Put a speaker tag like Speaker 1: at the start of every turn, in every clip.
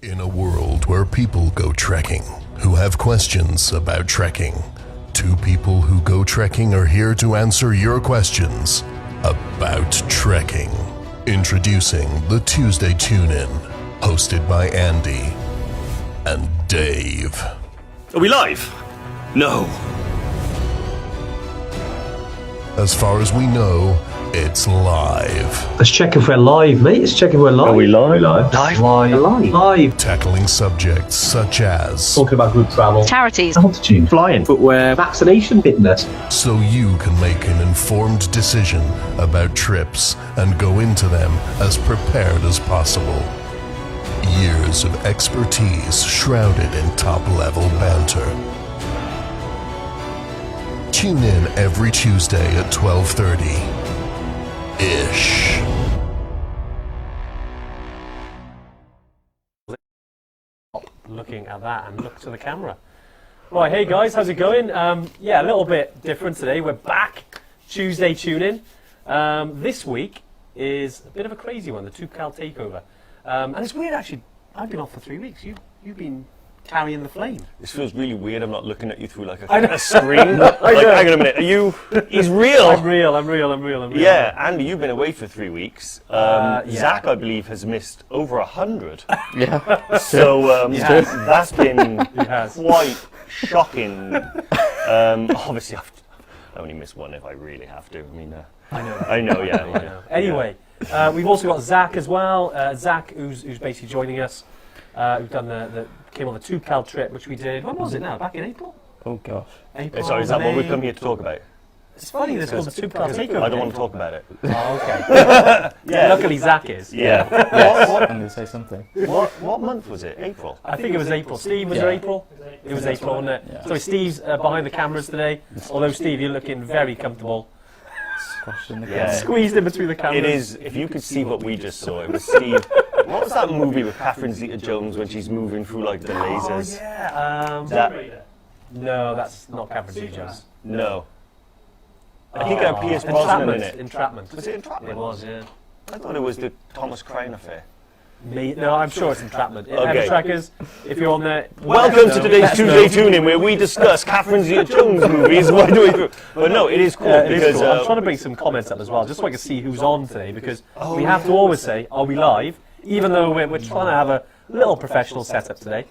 Speaker 1: In a world where people go trekking, who have questions about trekking, two people who go trekking are here to answer your questions about trekking. Introducing the Tuesday Tune-In, hosted by Andy and Dave.
Speaker 2: Are we live? No.
Speaker 1: As far as we know, it's live.
Speaker 3: Let's check if we're live, mate. Let's check if we're live.
Speaker 2: Are we live?
Speaker 3: Live. Live.
Speaker 1: Tackling subjects such as
Speaker 3: Talking about group travel,
Speaker 4: charities,
Speaker 3: altitude, flying,
Speaker 2: Footwear.
Speaker 3: vaccination, fitness.
Speaker 1: so you can make an informed decision about trips and go into them as prepared as possible. Years of expertise shrouded in top-level banter. Tune in every Tuesday at 12:30-ish.
Speaker 5: Looking at that and look to the camera. Right, hey guys, how's it going? Yeah, a little bit different today. We're back. Tuesday Tune-In. This week is a bit of a crazy one, the Toubkal Takeover. And it's weird actually, I've been off for 3 weeks. You've been carrying the flame.
Speaker 2: This feels really weird. I'm not looking at you through like
Speaker 5: I know.
Speaker 2: a screen. Like, hang on a minute. Are you? He's real.
Speaker 5: I'm real.
Speaker 2: Yeah, Andy, you've been away for 3 weeks.
Speaker 5: Yeah.
Speaker 2: Zach, I believe, has missed over 100.
Speaker 6: Yeah.
Speaker 2: So
Speaker 5: Yes.
Speaker 2: that's been
Speaker 5: has.
Speaker 2: quite shocking. Obviously, I've only missed one if I really have to. I mean,
Speaker 5: I know.
Speaker 2: I know, yeah.
Speaker 5: I know. Anyway, we've also got Zach as well. Zach, who's basically joining us. Who've done came on the Toubkal trip, which we did. When was it now? Back in April?
Speaker 6: Oh gosh.
Speaker 5: April.
Speaker 2: Sorry, is that what
Speaker 5: May?
Speaker 2: we've come here to talk about?
Speaker 5: It's funny. This called the Toubkal Takeover.
Speaker 2: I don't want to talk about it.
Speaker 5: Oh, okay.
Speaker 2: Yeah.
Speaker 5: Luckily, Zach is.
Speaker 2: Yeah.
Speaker 6: Yes, I'm going to say something.
Speaker 2: What month was it? April?
Speaker 5: I think it was April. Steve, was
Speaker 6: Yeah.
Speaker 5: it April? It was April, wasn't it?
Speaker 6: Yeah.
Speaker 5: So Steve's behind the cameras today. Although Steve, you're looking very comfortable.
Speaker 6: Squashed in the
Speaker 2: Yeah.
Speaker 6: camera.
Speaker 5: Squeezed in between the cameras.
Speaker 2: It is, if you could see what we just saw, it was Steve. What was that movie with Catherine Zeta-Jones when she's moving through like the lasers?
Speaker 5: Oh yeah. No, that's not Catherine Zeta-Jones.
Speaker 2: No. I think it had Pierce Brosnan in it.
Speaker 5: Entrapment.
Speaker 2: Was it Entrapment?
Speaker 5: It was, yeah.
Speaker 2: I thought it was the Thomas Crown affair.
Speaker 5: No, I'm sure it's Entrapment.
Speaker 2: Okay.
Speaker 5: Heavy Trackers, if you're on there.
Speaker 2: Welcome to today's
Speaker 5: let us know.
Speaker 2: Tuesday Tune-In, where we discuss Catherine Zeta-Jones movies right the way through. But no, it is cool
Speaker 5: It is
Speaker 2: because
Speaker 5: cool. I'm trying to bring some comments up as well, just so I can see who's on today, because we have to always say, are we live? Even though we're trying to have a little professional setup today,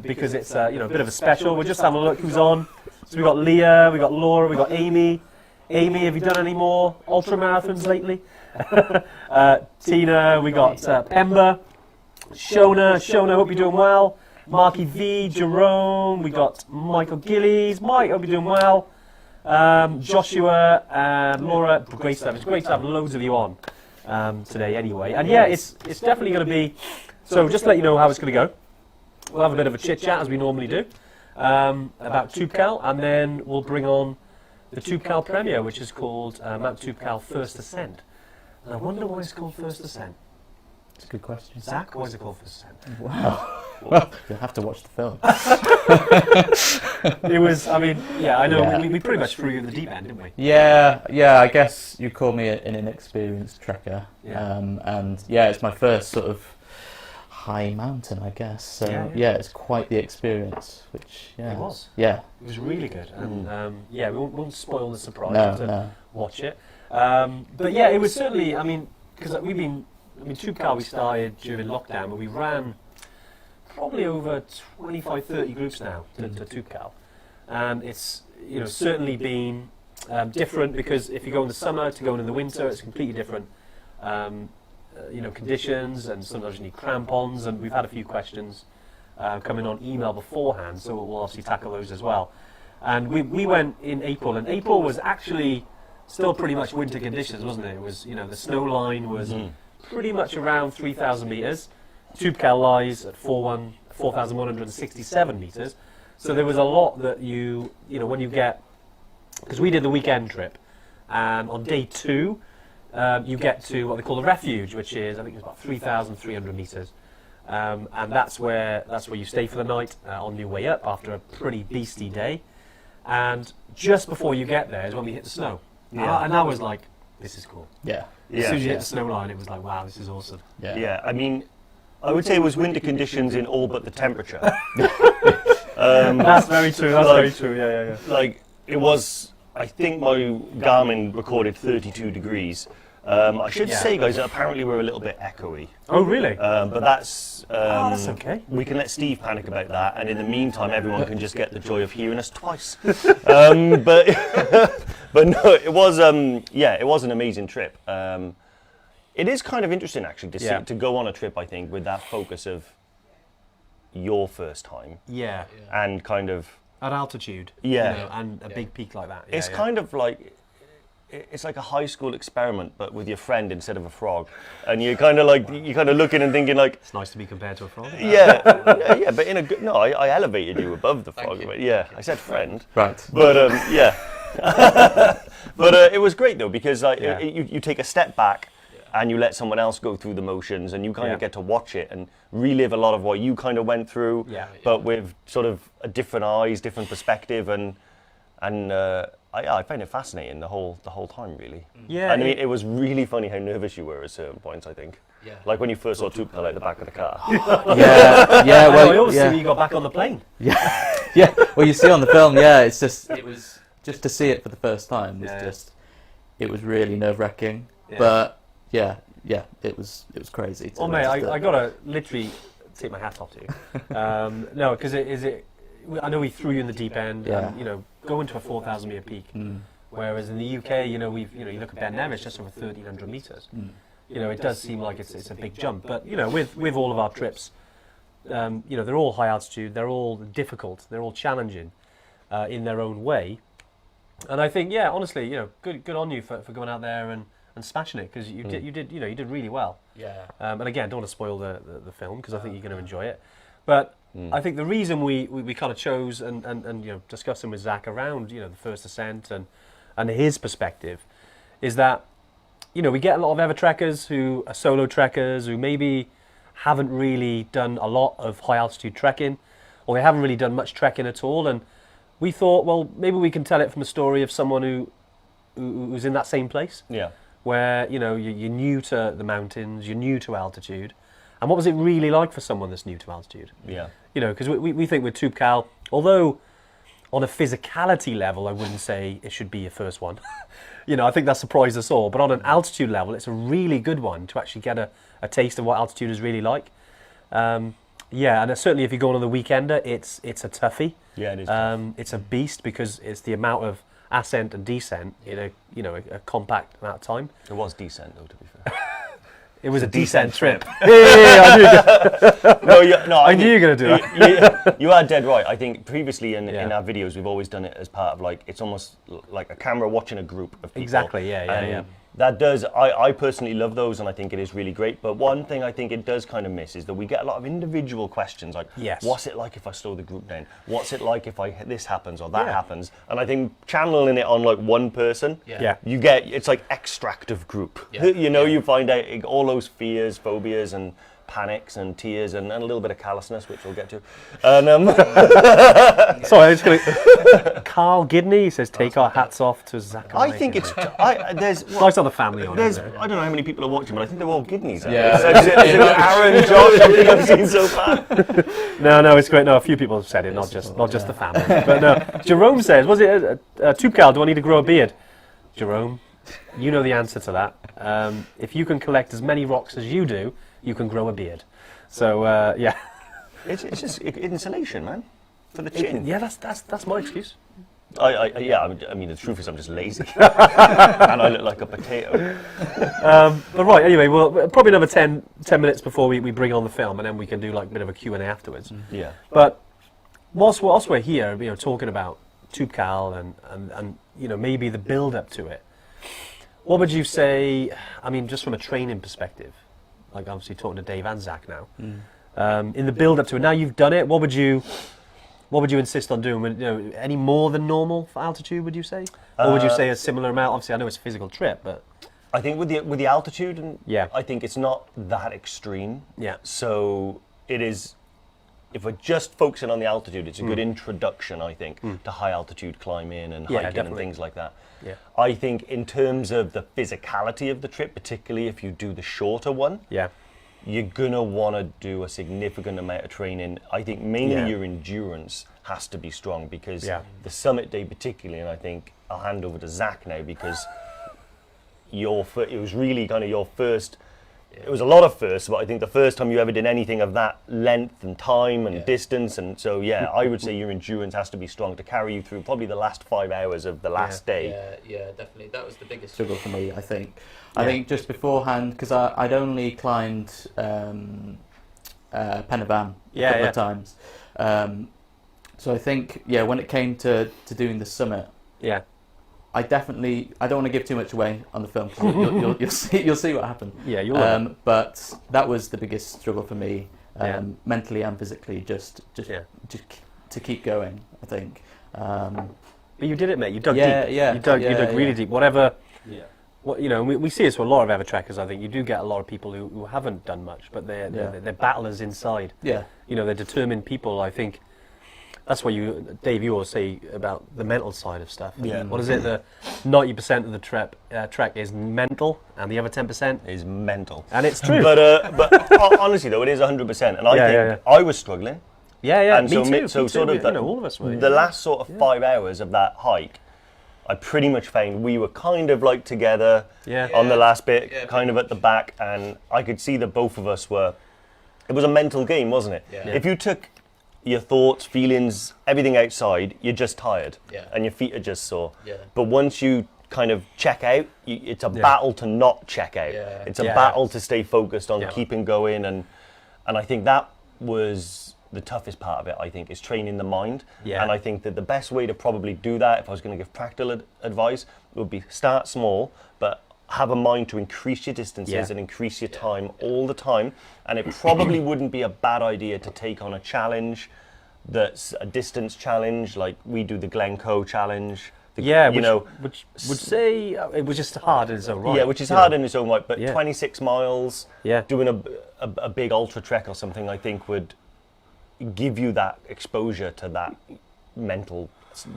Speaker 5: because it's a bit of a special. We're just having a look who's on. So we've got Leah, we've got Laura, we've got Amy. Amy, have you done any more ultra marathons lately? Tina, we got Pemba, Shona, hope you're doing well. Marky V, Jerome, we got Michael Gillies. Mike, hope you're doing well. Joshua and Laura, great stuff. It's great to have loads of you on today anyway. And yeah, it's definitely going to be, so just to let you know how it's going to go. We'll have a bit of a chit chat as we normally do about Toubkal, and then we'll bring on the Toubkal premiere, which is called Mt Toubkal First Ascent. And I wonder why it's called First Ascent.
Speaker 6: It's a good question.
Speaker 5: Zach, why is it called First Ascent?
Speaker 6: Wow. Well, you'll have to watch the film.
Speaker 5: It was, I mean, yeah, I know,
Speaker 6: Yeah.
Speaker 5: we pretty much threw you in the deep end, didn't we?
Speaker 6: Yeah, I guess you call me an inexperienced trekker.
Speaker 5: Yeah.
Speaker 6: And yeah, it's my first sort of high mountain, I guess. So
Speaker 5: Yeah.
Speaker 6: it's quite the experience, which, yeah.
Speaker 5: It was.
Speaker 6: Yeah.
Speaker 5: It was really good. And yeah, we won't spoil the surprise.
Speaker 6: No,
Speaker 5: to
Speaker 6: no.
Speaker 5: watch it. But yeah, it was certainly, I mean, because Toubkal we started during lockdown, but we ran probably over 25, 30 groups now to Toubkal. And it's, certainly been different, because if you go in the summer to going in the winter, it's completely different, conditions, and sometimes you need crampons, and we've had a few questions coming on email beforehand, so we'll obviously tackle those as well. And we went in April, and April was actually still pretty much winter conditions, wasn't it? It was, the snow line was pretty much around 3,000 metres. Toubkal lies at 4,167 metres. So there was a lot that when you get, because we did the weekend trip, and on day 2, you get to what they call the refuge, which is, I think it's about 3,300 metres. And that's where you stay for the night on your way up after a pretty beastly day. And just before you get there is when we hit the snow.
Speaker 2: Yeah.
Speaker 5: And I was like, this is cool.
Speaker 6: Yeah.
Speaker 5: As soon as you hit the snow line, it was like, wow, this is awesome.
Speaker 6: Yeah.
Speaker 2: Yeah, I mean, I would say it was winter conditions in all but the temperature.
Speaker 5: That's very true. That's very true. Yeah.
Speaker 2: Like, it was, I think my Garmin recorded 32 degrees. I should say, guys, that apparently we're a little bit echoey.
Speaker 5: Oh, really?
Speaker 2: But that's...
Speaker 5: that's okay.
Speaker 2: We can let Steve panic about that, and in the meantime, everyone can just get the joy of hearing us twice. But no, it was it was an amazing trip. It is kind of interesting, actually, to go on a trip, I think, with that focus of your first time.
Speaker 5: Yeah.
Speaker 2: And kind of...
Speaker 5: At altitude.
Speaker 2: Yeah.
Speaker 5: You know, and a big peak like that.
Speaker 2: It's kind of like... It's like a high school experiment, but with your friend instead of a frog. And you're kind of looking and thinking like...
Speaker 5: It's nice to be compared to a frog.
Speaker 2: Yeah, but in a good... No, I elevated you above the frog. But yeah, I said friend.
Speaker 6: Right.
Speaker 2: But yeah. But it was great though, because you take a step back and you let someone else go through the motions, and you kind of get to watch it and relive a lot of what you kind of went through, but with sort of a different eyes, different perspective, and I found it fascinating the whole time, really.
Speaker 5: Yeah.
Speaker 2: I mean, it was really funny how nervous you were at certain points, I think.
Speaker 6: Yeah.
Speaker 2: Like when you first saw Toubkal out the back of the car.
Speaker 6: Yeah.
Speaker 5: Well, I
Speaker 6: Well,
Speaker 5: always see when you got back on the plane.
Speaker 6: yeah. Well, you see on the film, it was just to see it for the first time was it was really nerve-wracking.
Speaker 5: Yeah.
Speaker 6: But yeah, it was crazy.
Speaker 5: Oh mate, I gotta literally take my hat off to you. No, because I know we threw you in the deep end, and going to a 4,000 meter peak. Whereas in the UK, you look at Ben Nevis, just over 1,300 meters. It does seem like it's a big jump, but with all of our trips, they're all high altitude, they're all difficult, they're all challenging in their own way. And I think, honestly, good on you for going out there and smashing it, because you did really well.
Speaker 6: Yeah.
Speaker 5: And again, don't want to spoil the film, because I think you're going to enjoy it. But I think the reason we kind of chose and discussing with Zach around the first ascent and his perspective is that we get a lot of ever trekkers who are solo trekkers who maybe haven't really done a lot of high altitude trekking, or they haven't really done much trekking at all, and we thought, well, maybe we can tell it from a story of someone who's in that same place.
Speaker 2: Yeah.
Speaker 5: Where you're new to the mountains, you're new to altitude, and what was it really like for someone that's new to altitude?
Speaker 2: Yeah.
Speaker 5: Because we think with Toubkal, although on a physicality level, I wouldn't say it should be your first one. I think that surprised us all. But on an altitude level, it's a really good one to actually get a taste of what altitude is really like. And certainly if you're going on the weekender, it's a toughie.
Speaker 2: Yeah, it is.
Speaker 5: It's a beast, because it's the amount of ascent and descent in a compact amount of time.
Speaker 2: It was decent, though, to be fair.
Speaker 5: It was a descent trip.
Speaker 2: I knew
Speaker 5: you were going to do that.
Speaker 2: You are dead right. I think previously in our videos, we've always done it as part of it's almost like a camera watching a group of people.
Speaker 5: Exactly, yeah.
Speaker 2: That does, I personally love those, and I think it is really great. But one thing I think it does kind of miss is that we get a lot of individual questions, like, what's it like if I slow the group down? What's it like if this happens or that happens? And I think channeling it on one person, you get, it's like extract of group. Yeah. You find out all those fears, phobias, and panics and tears and a little bit of callousness, which we'll get to. And,
Speaker 5: sorry, I'm just going to... Carl Gidney says, take our hats off to Zach.
Speaker 2: I think it's... there's
Speaker 5: nice on the family on it.
Speaker 2: I don't know how many people are watching, but I think they're all Gidneys.
Speaker 6: Yeah.
Speaker 2: Aaron, Josh, I think I've seen so far.
Speaker 5: No, it's great. No, a few people have said it, not just the family. But no, Jerome says, was it Toubkal, do I need to grow a beard? Jerome, you know the answer to that. If you can collect as many rocks as you do, you can grow a beard. So,
Speaker 2: It's just insulation, man. For the chin.
Speaker 5: That's my excuse.
Speaker 2: I mean, the truth is I'm just lazy. And I look like a potato.
Speaker 5: But right, anyway, well, probably another 10 minutes before we bring on the film, and then we can do a bit of a Q&A afterwards.
Speaker 2: Yeah.
Speaker 5: But whilst we're here, talking about Toubkal and maybe the build-up to it, what would you say, I mean, just from a training perspective, like obviously talking to Dave and Zach now, in the build-up to it, now you've done it, what would you insist on doing? Any more than normal for altitude, would you say? Or would you say a similar amount? Obviously, I know it's a physical trip, but...
Speaker 2: I think with the altitude,
Speaker 5: I
Speaker 2: think it's not that extreme.
Speaker 5: Yeah.
Speaker 2: So it is, if we're just focusing on the altitude, it's a good introduction, I think, to high altitude climbing and hiking and things like that.
Speaker 5: Yeah.
Speaker 2: I think in terms of the physicality of the trip, particularly if you do the shorter one, you're gonna want to do a significant amount of training. I think mainly your endurance has to be strong, because the summit day particularly, and I think I'll hand over to Zach now, because it was really kind of your first. It was a lot of firsts, but I think the first time you ever did anything of that length and time and distance, and so I would say your endurance has to be strong to carry you through probably the last 5 hours of the last day.
Speaker 6: Yeah, definitely. That was the biggest struggle for me, I think. I think just beforehand, because I'd only climbed Pen y Fan a couple of times. So I think, when it came to doing the summit, I don't want to give too much away on the film, because you'll see what happened. Yeah, you'll. But that was the biggest struggle for me, mentally and physically, just to keep going, I think. But
Speaker 5: you did it, mate. You dug deep. You dug really deep. Whatever. Yeah. What, we see this with a lot of ever trekkers. I think you do get a lot of people who haven't done much, but they're battlers inside. Yeah. They're determined people. I think. That's what Dave, you always say about the mental side of stuff. Yeah. What is it? The 90% of the trek is mental, and the other 10%
Speaker 2: is mental.
Speaker 5: And it's true.
Speaker 2: But honestly, though, it is 100%. And I think I was struggling.
Speaker 5: Yeah.
Speaker 2: And
Speaker 5: me too.
Speaker 2: So sort of
Speaker 5: all of us were.
Speaker 2: The last sort of 5 hours of that hike, I pretty much found we were kind of like together on the last bit, kind of at the back, and I could see that both of us were. It was a mental game, wasn't it? Yeah. If you took your thoughts, feelings, everything outside, you're just tired, and your feet are just sore. Yeah. But once you kind of check out, it's a battle to not check out. Yeah. It's a battle to stay focused on keeping going, and I think that was the toughest part of it. I think is training the mind, and I think that the best way to probably do that, if I was going to give practical advice, would be start small, but have a mind to increase your distances and increase your time all the time. And it probably wouldn't be a bad idea to take on a challenge that's a distance challenge, like we do the Glencoe challenge.
Speaker 5: Which would say it was just hard in its own right.
Speaker 2: Yeah, which is hard in its own right, but 26 miles, doing a big ultra trek or something, I think would give you that exposure to that mental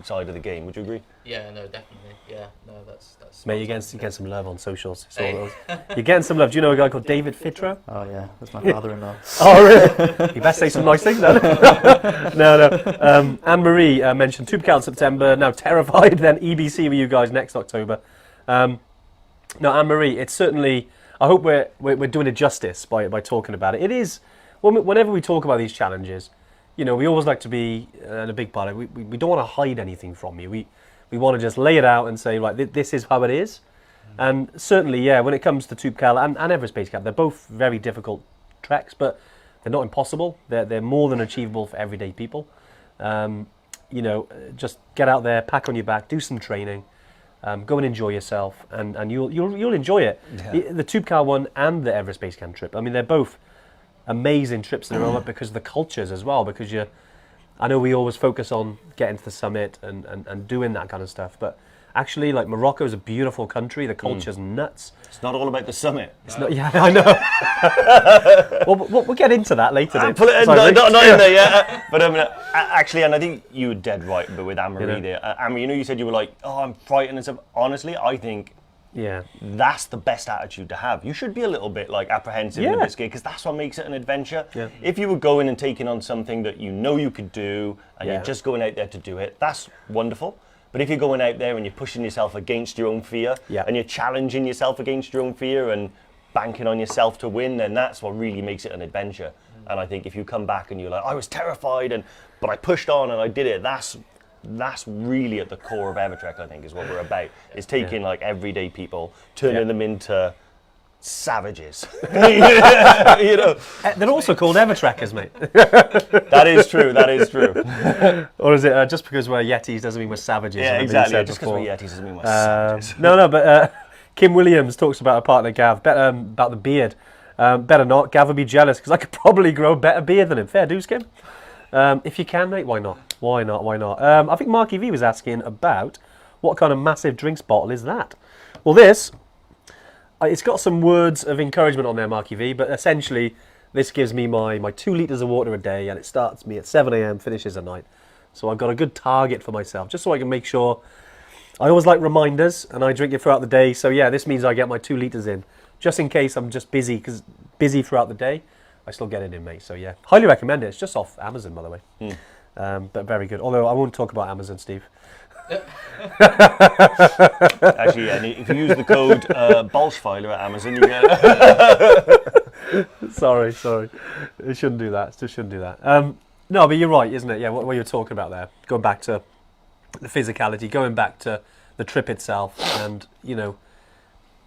Speaker 2: side of the game. Would you agree?
Speaker 6: Yeah, no, definitely. Yeah, no, that's.
Speaker 5: Mate, you're getting some love on socials. You're getting some love. Do you know a guy called David Fitro?
Speaker 6: Oh yeah, that's my father-in-law.
Speaker 5: Oh really? You best say some nice things then. No. Anne-Marie mentioned Toubkal in September. Now terrified. Then EBC with you guys next October. No, Anne-Marie, it's certainly. I hope we're doing it justice by talking about it. It is. Whenever we talk about these challenges, we always like to be, and a big part of it, we don't want to hide anything from you. We want to just lay it out and say, right, this is how it is. And certainly, when it comes to Toubkal and Everest Base Camp, they're both very difficult treks, but they're not impossible. They're more than achievable for everyday people. Just get out there, pack on your back, do some training, go and enjoy yourself, and you'll enjoy it. Yeah. The Toubkal one and the Everest Base Camp trip, I mean, they're both amazing trips in their own, because of the cultures as well, because I know we always focus on getting to the summit and doing that kind of stuff, but actually, like, Morocco is a beautiful country. The culture's nuts.
Speaker 2: It's not all about the summit.
Speaker 5: It's not. Yeah, I know. We'll get into that later.
Speaker 2: Put it in, not in there, yeah. But actually, and I think you were dead right. But with Anne-Marie there, Anne-Marie, you said you were like, oh, I'm frightened and stuff. Honestly, I think. Yeah, that's the best attitude to have. You should be a little bit like apprehensive in this game, because that's what makes it an adventure. Yeah. If you were going and taking on something that you know you could do, and you're just going out there to do it, that's wonderful. But if you're going out there and you're pushing yourself against your own fear, and you're challenging yourself against your own fear and banking on yourself to win, then that's what really makes it an adventure. And I think if you come back and you're like, I was terrified, but I pushed on and I did it, that's really at the core of Evertrek, I think, is what we're about. Is taking like everyday people, turning them into savages.
Speaker 5: They're also called Evertrekkers, mate.
Speaker 2: That is true.
Speaker 5: Or is it just because we're Yetis doesn't mean we're savages?
Speaker 2: Yeah, exactly. Just because we're Yetis doesn't mean we're savages.
Speaker 5: No, but Kim Williams talks about a partner, Gav, about the beard. Better not. Gav would be jealous, because I could probably grow a better beard than him. Fair dues, Kim. If you can, mate, why not? Why not? I think Marky V was asking about what kind of massive drinks bottle is that? Well, this, it's got some words of encouragement on there, Marky V, but essentially this gives me my 2 litres of water a day, and it starts me at 7 a.m, finishes at night. So I've got a good target for myself, just so I can make sure. I always like reminders, and I drink it throughout the day. So yeah, this means I get my 2 litres in just in case I'm just busy throughout the day, I still get it in, mate. So yeah, highly recommend it. It's just off Amazon, by the way. But very good. Although I won't talk about Amazon, Steve.
Speaker 2: Actually, yeah, if you use the code Bolschweiler at Amazon, you get
Speaker 5: sorry. I shouldn't do that. Still shouldn't do that. No, but you're right, isn't it? Yeah, what you're talking about there. Going back to the physicality, going back to the trip itself, and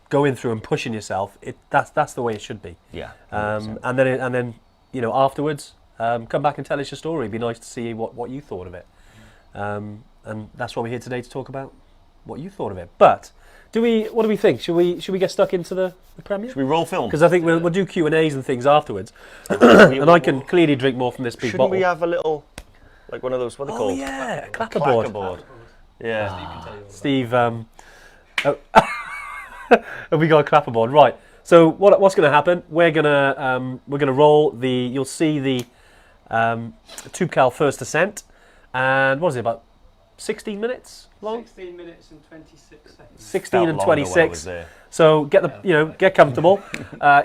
Speaker 5: going through and pushing yourself. That's the way it should be.
Speaker 2: Yeah.
Speaker 5: And then afterwards, come back and tell us your story. It'd be nice to see what you thought of it. And that's why we're here today, to talk about what you thought of it. But what do we think? Should we get stuck into the premiere?
Speaker 2: Should we roll film?
Speaker 5: Because I think we'll do Q&As and things afterwards. And I can clearly drink more from this big bottle.
Speaker 2: Shouldn't we have a little, like one of those, what are they called?
Speaker 5: Oh yeah, a clapperboard.
Speaker 2: Yeah.
Speaker 5: Steve, have we got a clapperboard? Right. So what's going to happen? We're gonna roll the. You'll see the Toubkal first ascent, and what is it, about 16 minutes long?
Speaker 4: 16 minutes and 26 seconds.
Speaker 5: 16 and 26. So get comfortable,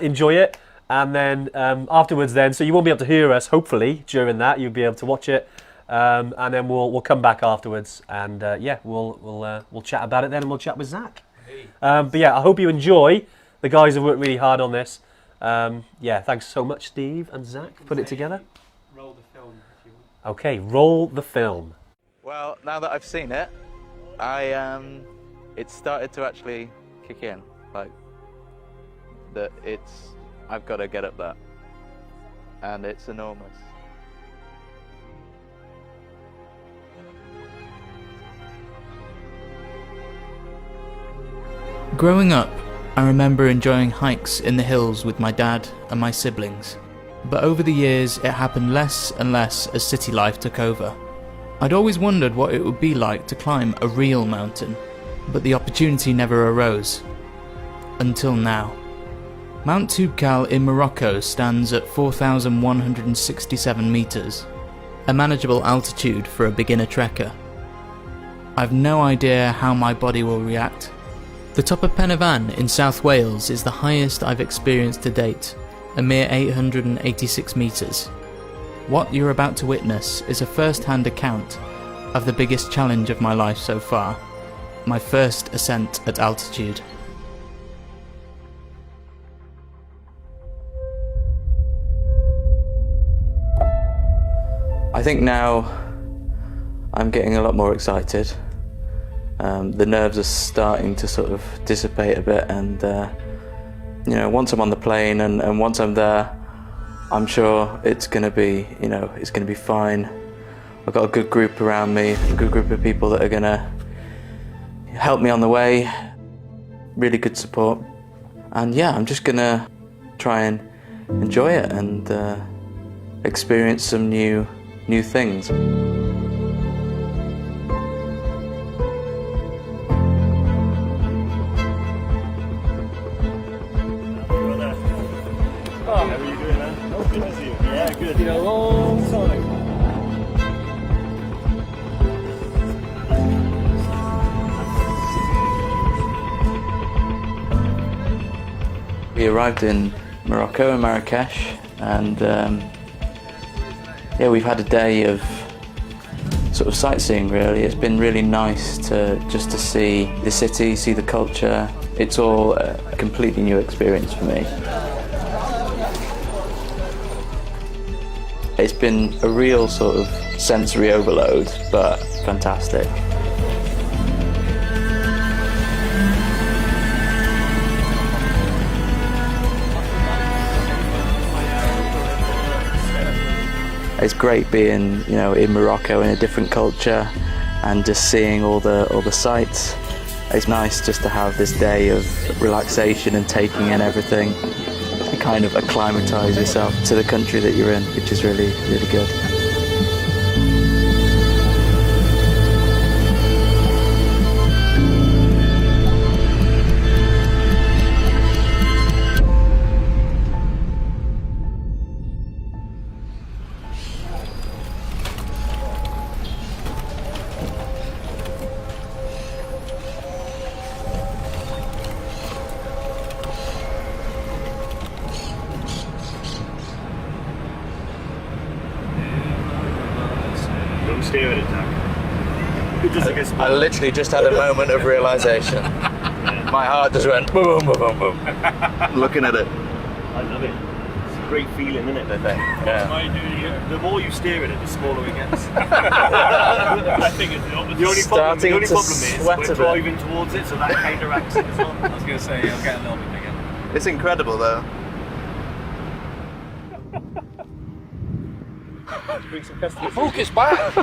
Speaker 5: enjoy it, and then afterwards, so you won't be able to hear us. Hopefully, during that, you'll be able to watch it, and then we'll come back afterwards, and we'll chat about it then, and we'll chat with Zach. But yeah, I hope you enjoy. The guys have worked really hard on this. Thanks so much, Steve and Zach, for putting it together.
Speaker 4: Roll the film, if you want.
Speaker 5: Okay, roll the film.
Speaker 6: Well, now that I've seen it, it started to actually kick in, like that. I've got to get up there, and it's enormous. Growing up, I remember enjoying hikes in the hills with my dad and my siblings, but over the years it happened less and less as city life took over. I'd always wondered what it would be like to climb a real mountain, but the opportunity never arose. Until now. Mt Toubkal in Morocco stands at 4,167 metres, a manageable altitude for a beginner trekker. I've no idea how my body will react. The top of Pen y Fan in South Wales is the highest I've experienced to date, a mere 886 metres. What you're about to witness is a first-hand account of the biggest challenge of my life so far, my first ascent at altitude. I think now I'm getting a lot more excited. The nerves are starting to sort of dissipate a bit, and once I'm on the plane and once I'm there, I'm sure it's going to be, it's going to be fine. I've got a good group around me, a good group of people that are going to help me on the way, really good support. And yeah, I'm just going to try and enjoy it and experience some new things.
Speaker 2: How are you doing, man? Good to see you. Yeah, good. It's been a long time.
Speaker 6: We arrived in Morocco, in Marrakesh, and we've had a day of sort of sightseeing, really. It's been really nice to see the city, see the culture. It's all a completely new experience for me. It's been a real sort of sensory overload, but fantastic. It's great being, in Morocco in a different culture and just seeing all the sights. It's nice just to have this day of relaxation and taking in everything. And kind of acclimatise yourself to the country that you're in, which is really, really good.
Speaker 2: don't steer it, Zach. It does like a spin.
Speaker 6: I literally just had a moment of realisation. My heart just went boom, boom, boom, boom. Looking at it.
Speaker 2: I love it. It's a great feeling, isn't it?
Speaker 6: The thing. Yeah.
Speaker 2: The more you steer at it, the smaller it gets.
Speaker 4: I think it's the opposite.
Speaker 2: The only problem is
Speaker 6: sweat
Speaker 2: we're
Speaker 6: a bit.
Speaker 2: driving towards it, so that counteracts it as well.
Speaker 4: I was going to say, I'm getting a little bit bigger.
Speaker 6: It's incredible though.
Speaker 7: Focus back!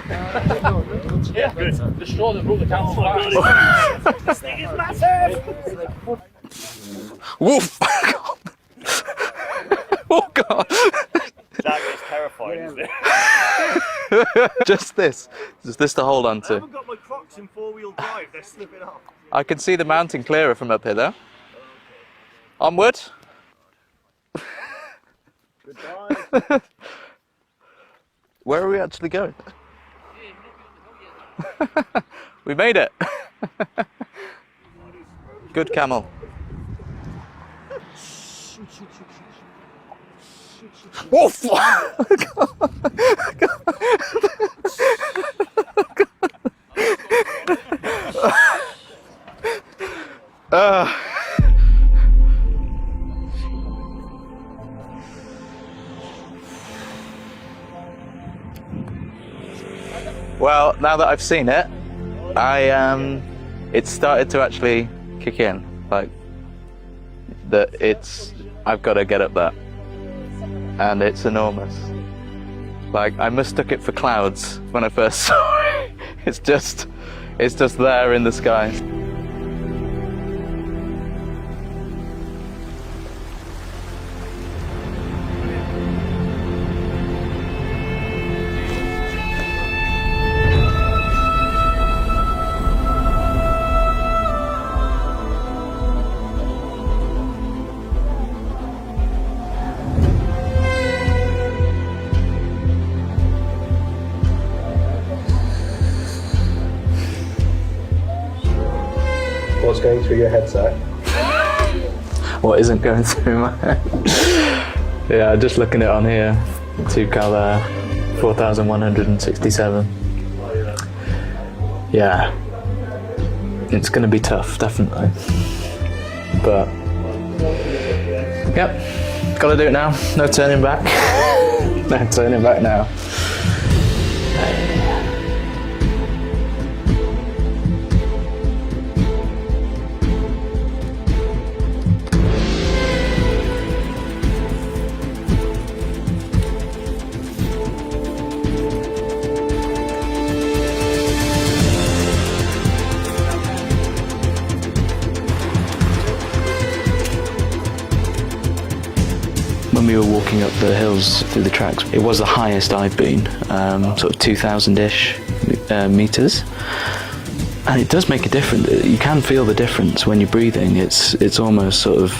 Speaker 2: Yeah, good.
Speaker 7: The straw that broke the camel's back.
Speaker 2: This thing is massive!
Speaker 6: Woof! Oh god!
Speaker 2: That gets terrifying, isn't it?
Speaker 6: Just this to hold on
Speaker 2: I
Speaker 6: to.
Speaker 2: haven't got my Crocs in four-wheel drive, they're slipping off.
Speaker 6: I can see the mountain clearer from up here though. Onward.
Speaker 2: Goodbye.
Speaker 6: Where are we actually going? We made it. Good camel. Woof! Well, now that I've seen it, it's started to actually kick in. Like I've got to get up there, and it's enormous. Like I mistook it for clouds when I first saw it. It's just there in the sky.
Speaker 3: What's going through your head, Zach?
Speaker 6: What isn't going through my head? Yeah, just looking at it on here, Toubkal 4,167. Yeah, it's going to be tough, definitely. But, yep, got to do it now. No turning back. No turning back now. When we were walking up the hills through the tracks, it was the highest I've been, sort of 2,000-ish meters. And it does make a difference. You can feel the difference when you're breathing. It's almost sort of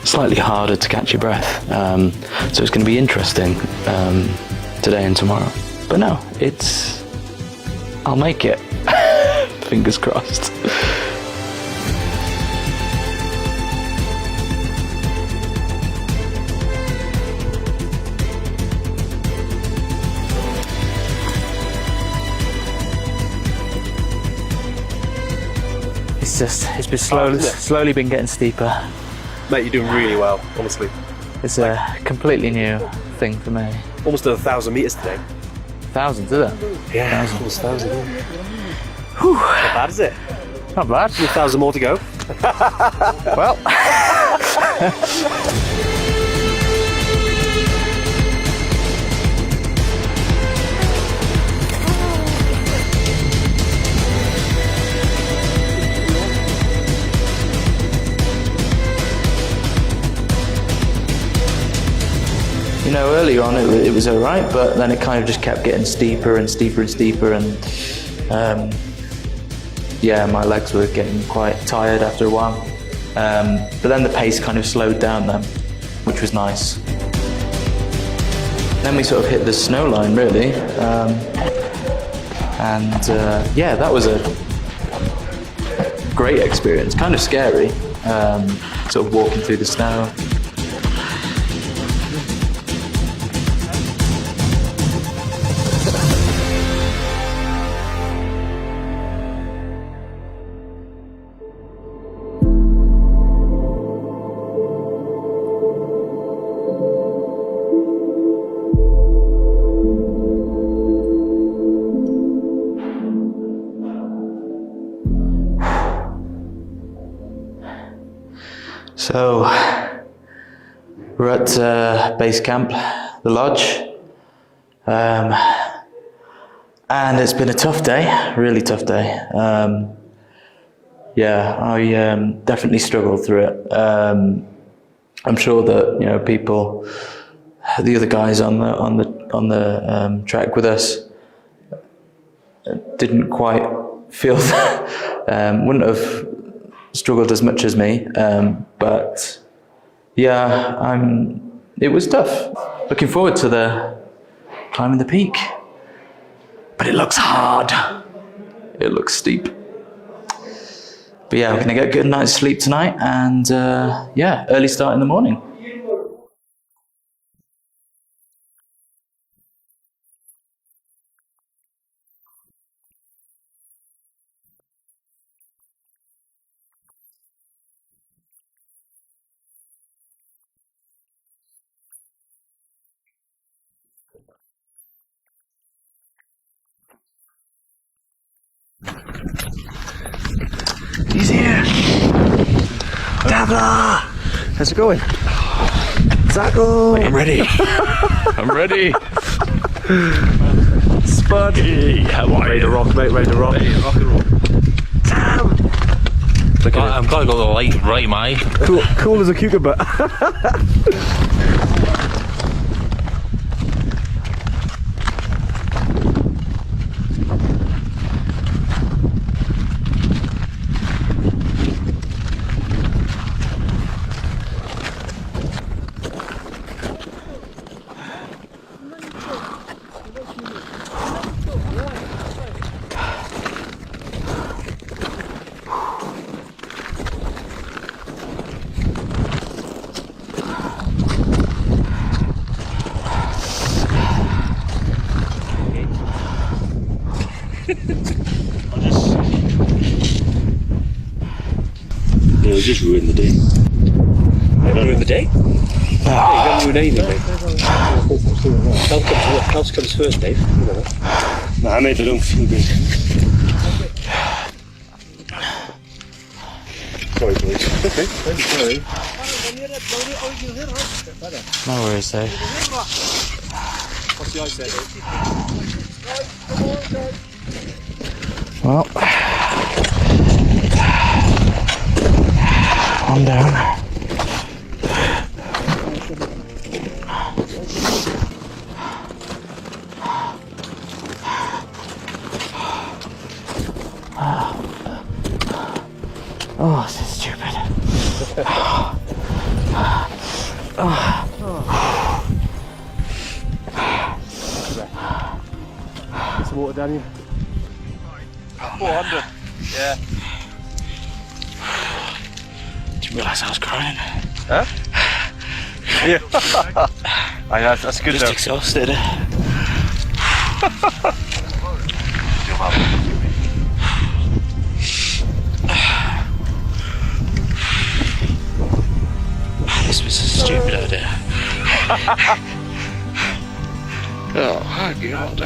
Speaker 6: slightly harder to catch your breath. So it's going to be interesting today and tomorrow. But no, I'll make it. Fingers crossed. It's been slowly been getting steeper.
Speaker 7: Mate, you're doing really well, honestly.
Speaker 6: It's a completely new thing for me.
Speaker 7: Almost done 1,000 meters today.
Speaker 6: Thousands, is it?
Speaker 7: Yeah, almost 1,000.
Speaker 6: Whew.
Speaker 7: Not bad, is it?
Speaker 6: Not bad.
Speaker 7: 1,000 more to go.
Speaker 6: Well. You know, earlier on it was alright, but then it kind of just kept getting steeper and steeper and steeper, and yeah, my legs were getting quite tired after a while. But then the pace kind of slowed down then, which was nice. Then we sort of hit the snow line, really, yeah, that was a great experience. Kind of scary, sort of walking through the snow. So we're at base camp, the lodge, and it's been a tough day, really tough day. Yeah, I definitely struggled through it. I'm sure that people, the other guys on the trek with us, didn't quite feel that, wouldn't have struggled as much as me, but yeah, it was tough. Looking forward to the climbing the peak, but it looks hard. It looks steep. But yeah, we're gonna get a good night's sleep tonight, and yeah, early start in the morning.
Speaker 7: He's here! Toubkal! How's it going? Zach! I'm ready. I'm ready. Spud! Hey, how are ready to rock, mate, ready to rock. Ready to rock and roll. Tam!
Speaker 8: I'm glad I got the light right in my eye.
Speaker 7: Cool as a cucumber.
Speaker 8: You just ruined the day. Ruined the day? Yeah, you can't ruin anything, mate. Health comes first, Dave. You know that. Nah, mate, I don't feel good. Sorry, boys. Okay, sorry.
Speaker 6: No worries, Dave.
Speaker 8: What's the ice there, Dave?
Speaker 6: Well, I'm down. Oh, this is stupid.
Speaker 7: Get some water down here.
Speaker 4: 400. Yeah.
Speaker 6: Didn't realise I was crying.
Speaker 4: Huh? Yeah. I know, that's good
Speaker 6: Just
Speaker 4: though.
Speaker 6: exhausted. This was a stupid idea. Oh, my God.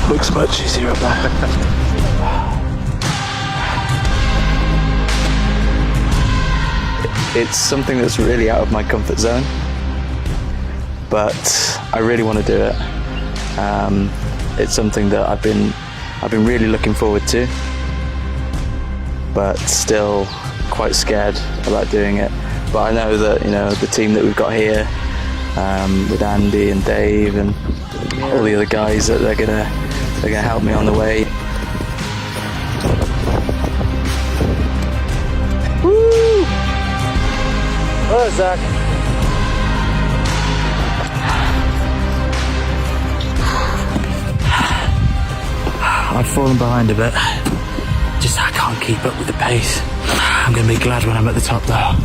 Speaker 6: Looks much easier up there. It's something that's really out of my comfort zone, but I really want to do it. It's something that I've been really looking forward to, but still quite scared about doing it. But I know that the team that we've got here, with Andy and Dave and all the other guys, that they're gonna help me on the way. Woo! Oh, Zach. I've fallen behind a bit. Just I can't keep up with the pace. I'm gonna be glad when I'm at the top though.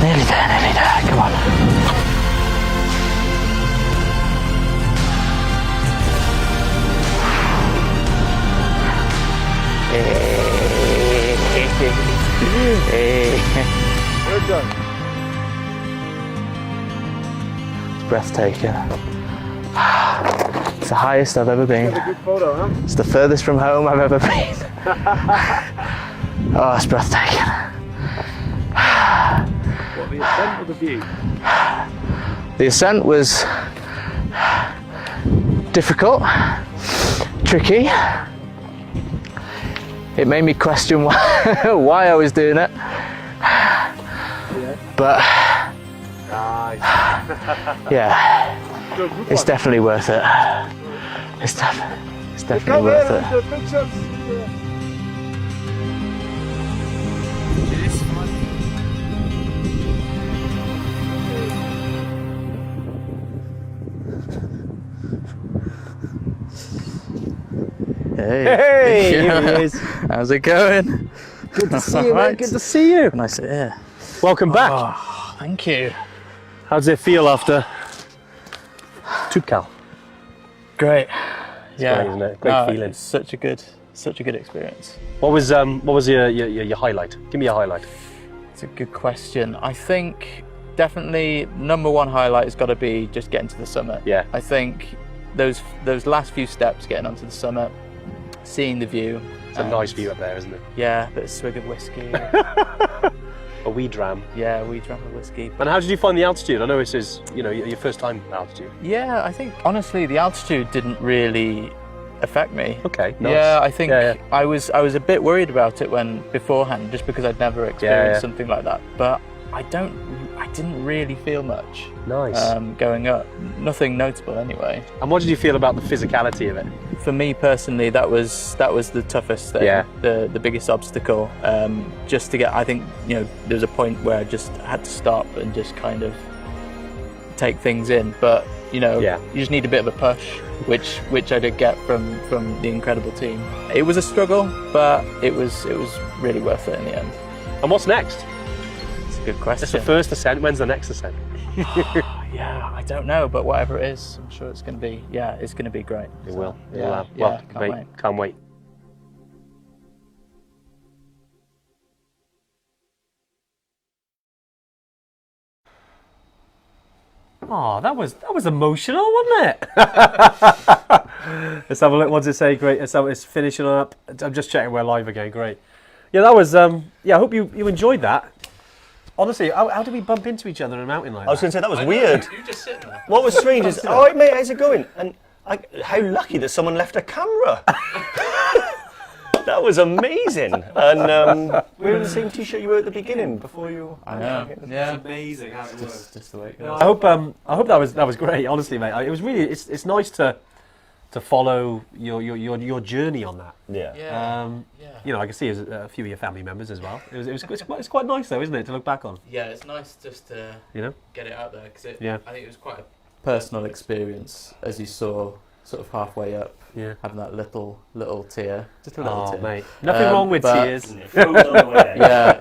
Speaker 6: Nearly there, come on. Hey.
Speaker 8: Well done.
Speaker 6: It's breathtaking. It's the highest I've ever been.
Speaker 8: Got a good photo, huh?
Speaker 6: It's the furthest from home I've ever been. Oh, it's breathtaking.
Speaker 8: What, the ascent or the view?
Speaker 6: The ascent was difficult, tricky. It made me question why I was doing it. But yeah, it's definitely worth it. It's definitely worth it.
Speaker 5: Hey, here he is.
Speaker 6: How's it going?
Speaker 5: Good to see you, mate. Good to see you.
Speaker 6: Can I sit here?
Speaker 5: Welcome back.
Speaker 6: Oh, thank you.
Speaker 5: How does it feel after Toubkal?
Speaker 6: Great. Yeah,
Speaker 5: great, isn't it? Great feeling.
Speaker 6: It's such a good experience.
Speaker 5: What was your highlight? Give me a highlight.
Speaker 6: It's a good question. I think definitely number one highlight has got to be just getting to the summit.
Speaker 5: Yeah.
Speaker 6: I think those last few steps getting onto the summit, seeing the view.
Speaker 5: It's a nice view up there, isn't it?
Speaker 6: Yeah, a bit of swig of whiskey.
Speaker 5: A wee dram.
Speaker 6: Yeah, a wee dram of whiskey.
Speaker 5: And how did you find the altitude? I know this is, your first time altitude.
Speaker 6: Yeah, I think honestly the altitude didn't really affect me.
Speaker 5: Okay, nice.
Speaker 6: Yeah, I think I was a bit worried about it beforehand, just because I'd never experienced something like that. But I didn't really feel much.
Speaker 5: Nice.
Speaker 6: Going up, nothing notable anyway.
Speaker 5: And what did you feel about the physicality of it?
Speaker 6: For me personally, that was the toughest thing.
Speaker 5: Yeah.
Speaker 6: The biggest obstacle. Just to get, I think there was a point where I just had to stop and just kind of take things in. But you just need a bit of a push, which I did get from the incredible team. It was a struggle, but it was really worth it in the end.
Speaker 5: And what's next?
Speaker 6: It's a good question.
Speaker 5: It's the first ascent. When's the next ascent?
Speaker 6: Yeah, I don't know, but whatever it is, I'm sure it's going to be. Yeah, it's going to be great.
Speaker 5: It will.
Speaker 6: Yeah,
Speaker 5: Well,
Speaker 6: can't wait.
Speaker 5: Can't wait. Oh, that was emotional, wasn't it? Let's have a look. What does it say? Great. It's finishing up. I'm just checking we're live again. Great. Yeah, that was. I hope you enjoyed that. Honestly, how did we bump into each other on a mountain like that?
Speaker 2: I was going to say, that was weird.
Speaker 6: You just sitting there.
Speaker 2: What was strange is, all right, mate, how's it going? And how lucky that someone left a camera. That was amazing. And we were in the same t-shirt you were at the beginning before you.
Speaker 6: I know. Yeah.
Speaker 5: It's amazing how it works.
Speaker 6: Just the way it goes.
Speaker 5: I hope that was great. Honestly, mate, it was really. It's nice to follow your journey on that.
Speaker 2: Yeah.
Speaker 5: I can see a few of your family members as well. It's quite nice though, isn't it, to look back on?
Speaker 6: Yeah, it's nice just to get it out there because I think it was quite a personal experience, as you saw, sort of halfway up, having that little tear, just a little tear.
Speaker 5: Mate, nothing wrong with tears.